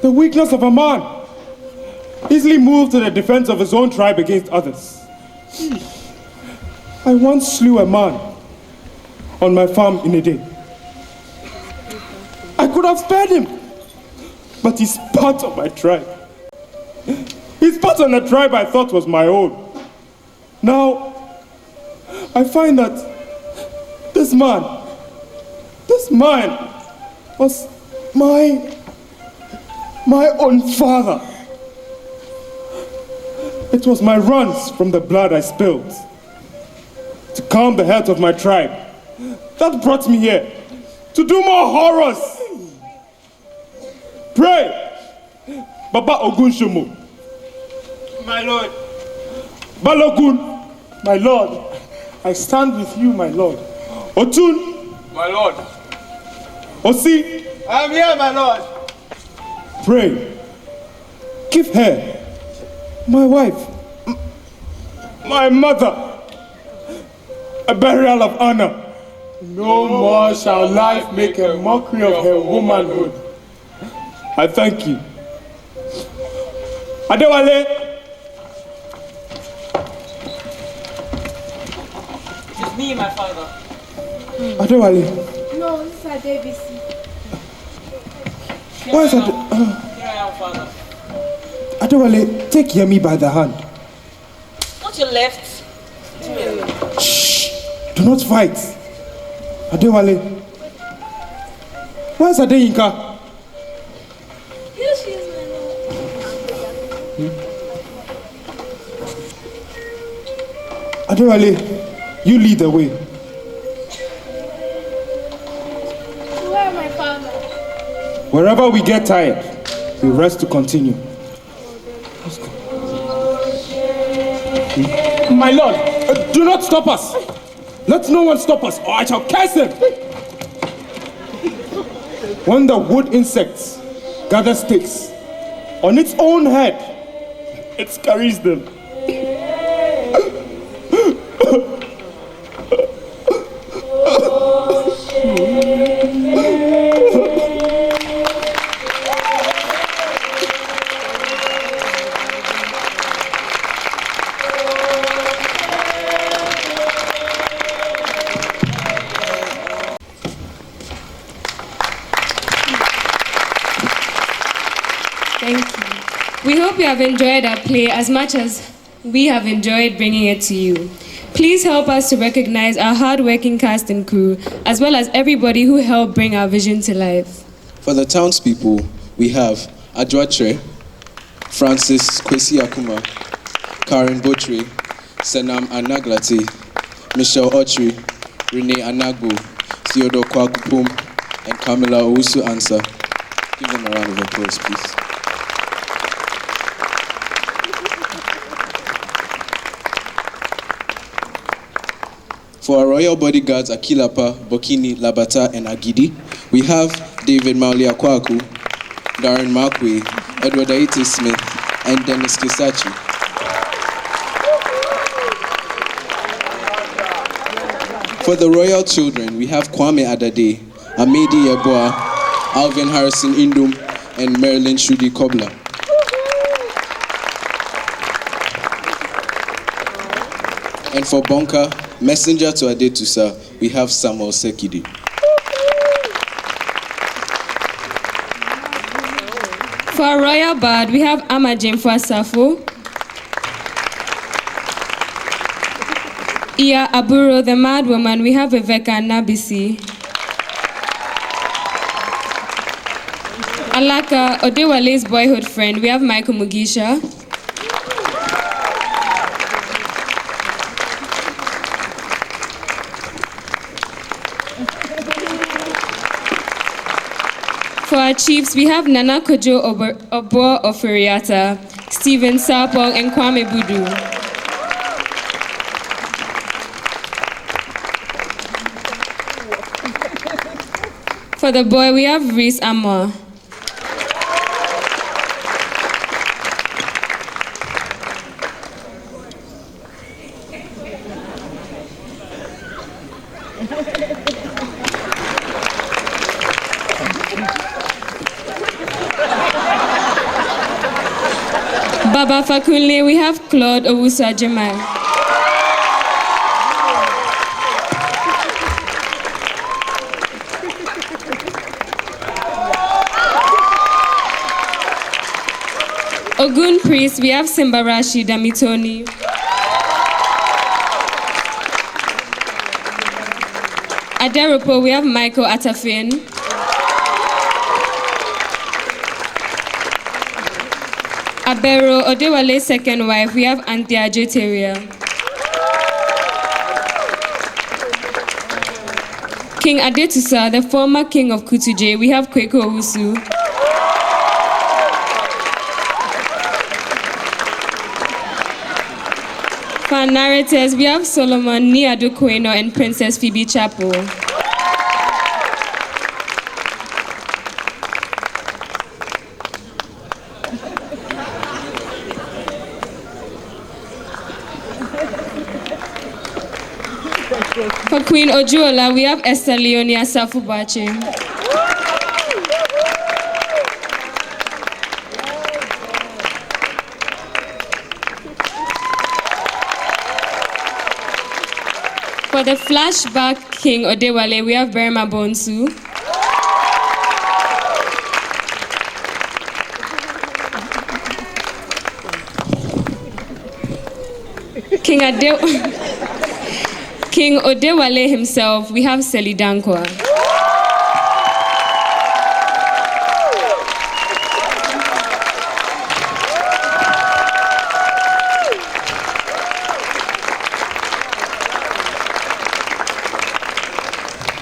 The weakness of a man, easily moved to the defense of his own tribe against others. I once slew a man on my farm in a day. I could have spared him, but he's part of my tribe. He's part of the tribe I thought was my own. Now, I find that this man was my own father. It was my runs from the blood I spilled to calm the heads of my tribe that brought me here to do more horrors. Pray, Baba Ogunshomo. My lord. Balogun, my lord, I stand with you, my lord. Otun, my lord. Osi, I am here, my lord. Pray, give her, my wife, my mother, a burial of honor. No more shall life make a mockery of her womanhood. I thank you. Adewale. It is me, my father. Adewale. No, this is Adebisi. Why is that? Here I am, father. Adewale, take Yemi by the hand. Not your left. Shh! Do not fight. Adewale. Where is Adeyinka? Here she is, my lord. Adewale, you lead the way. Where, my father? Wherever we get tired, we rest to continue. My lord, do not stop us. Let no one stop us, or I shall curse him. When the wood insects gather sticks, on its own head, it carries them. Thank you. We hope you have enjoyed our play as much as we have enjoyed bringing it to you. Please help us to recognize our hard-working cast and crew, as well as everybody who helped bring our vision to life. For the townspeople, we have Adwatre, Francis Kwesi Akuma, Karen Botre, Senam Anaglati, Michelle Otri, Renee Anagbo, Theodore Kwakupum, and Camilla Owusu Ansa. Give them a round of applause, please. For our royal bodyguards Akilapa, Bokini, Labata, and Agidi, we have David Mauli Akwaku, Darren Markwe, Edward Aite Smith, and Dennis Kisachi. For the royal children, we have Kwame Adade, Amedi Yeboah, Alvin Harrison Indum, and Marilyn Shudi Kobler. And for Bonka, messenger to Adetusa, we have Samuel Sekidi. For our royal bard, we have Amajim Fasafo, Iya Aburo, the mad woman, we have Viveka Nabisi. Alaka Odewale's boyhood friend, we have Michael Mugisha. For our chiefs, we have Nana Kojo Obo Ofuriata, Stephen Sapong, and Kwame Budu. For the boy, we have Reese Amor. Baba Fakunle, we have Claude Owusu Ajimai. Ogun priest, we have Simbarashi Damitoni. Aderopo, we have Michael Atafin. Abero Odewale's second wife, we have Anthea Jeteria. King Adetusa, the former king of Kutuje, we have Kweko Owusu. For our narrators, we have Solomon Niadu Kweno and Princess Phoebe Chapo. For Queen Ojuola, we have Esther Leonia Safubache. For the flashback King Odewale, we have Berma Bonsu. King Odewale himself, we have Seli Dankwa.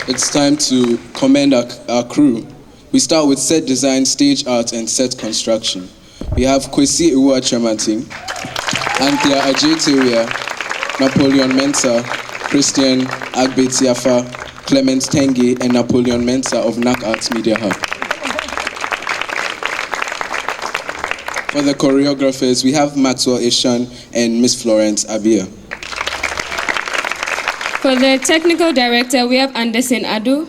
It's time to commend our crew. We start with set design, stage art, and set construction. We have Kwesi Iwua Tremanting, Anthea Ajeteria, Napoleon Mensah, Christian Agbetiafa, Clement Tengi, and Napoleon Mensah of NAC Arts Media Hub. For the choreographers, we have Maxwell Ishan and Miss Florence Abia. For the technical director, we have Anderson Adu.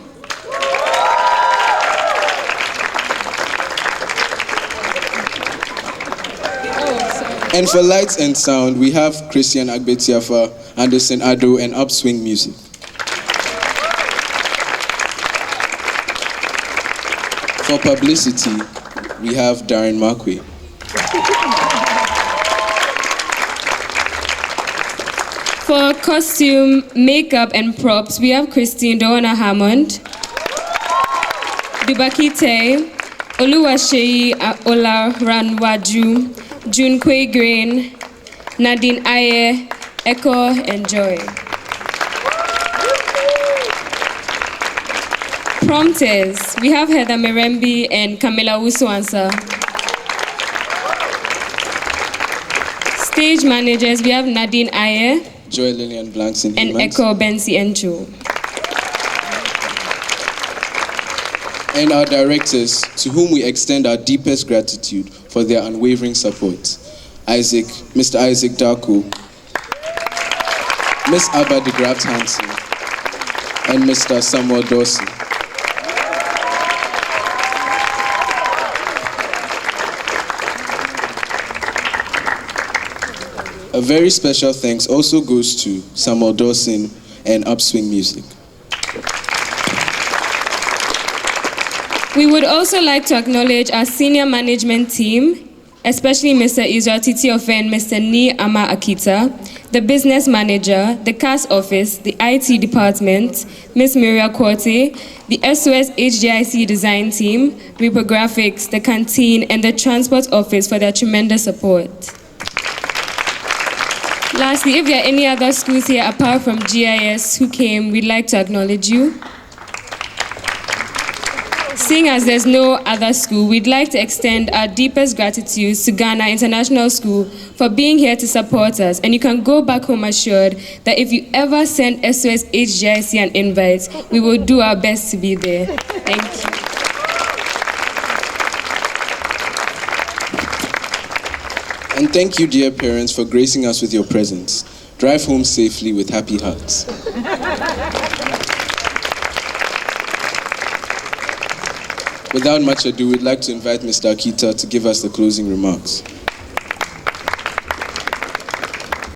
And for lights and sound, we have Christian Agbetiafa, Anderson Ado, and Upswing Music. For publicity, we have Darren Marquis. For costume, makeup, and props, we have Christine Doona Hammond, Dubakite, Oluwaseyi Ola Ranwaju, Junkwe Green, Nadine Aye, Echo, and Joy. Prompters, we have Heather Mirembi and Camilla Uswansa. Stage managers, we have Nadine Aye, Joy Lillian Blanks in and Humans. Echo Bensi Encho. and our directors, to whom we extend our deepest gratitude for their unwavering support. Mr. Isaac Darko, Miss Abba de Graft Hansen, and Mr. Samuel Dawson. A very special thanks also goes to Samuel Dawson and Upswing Music. We would also like to acknowledge our senior management team, especially Mr. Israel Titiofe and Mr. Ni Ama Akita, the business manager, the CAS office, the IT department, Ms. Miria Korte, the SOS HGIC design team, Reprographics, the canteen, and the transport office for their tremendous support. Lastly, if there are any other schools here apart from GIS who came, we'd like to acknowledge you. Seeing as there's no other school, we'd like to extend our deepest gratitude to Ghana International School for being here to support us. And you can go back home assured that if you ever send SOS HGIC an invite, we will do our best to be there. Thank you. And thank you, dear parents, for gracing us with your presence. Drive home safely with happy hearts. Without much ado, we'd like to invite Mr. Akita to give us the closing remarks.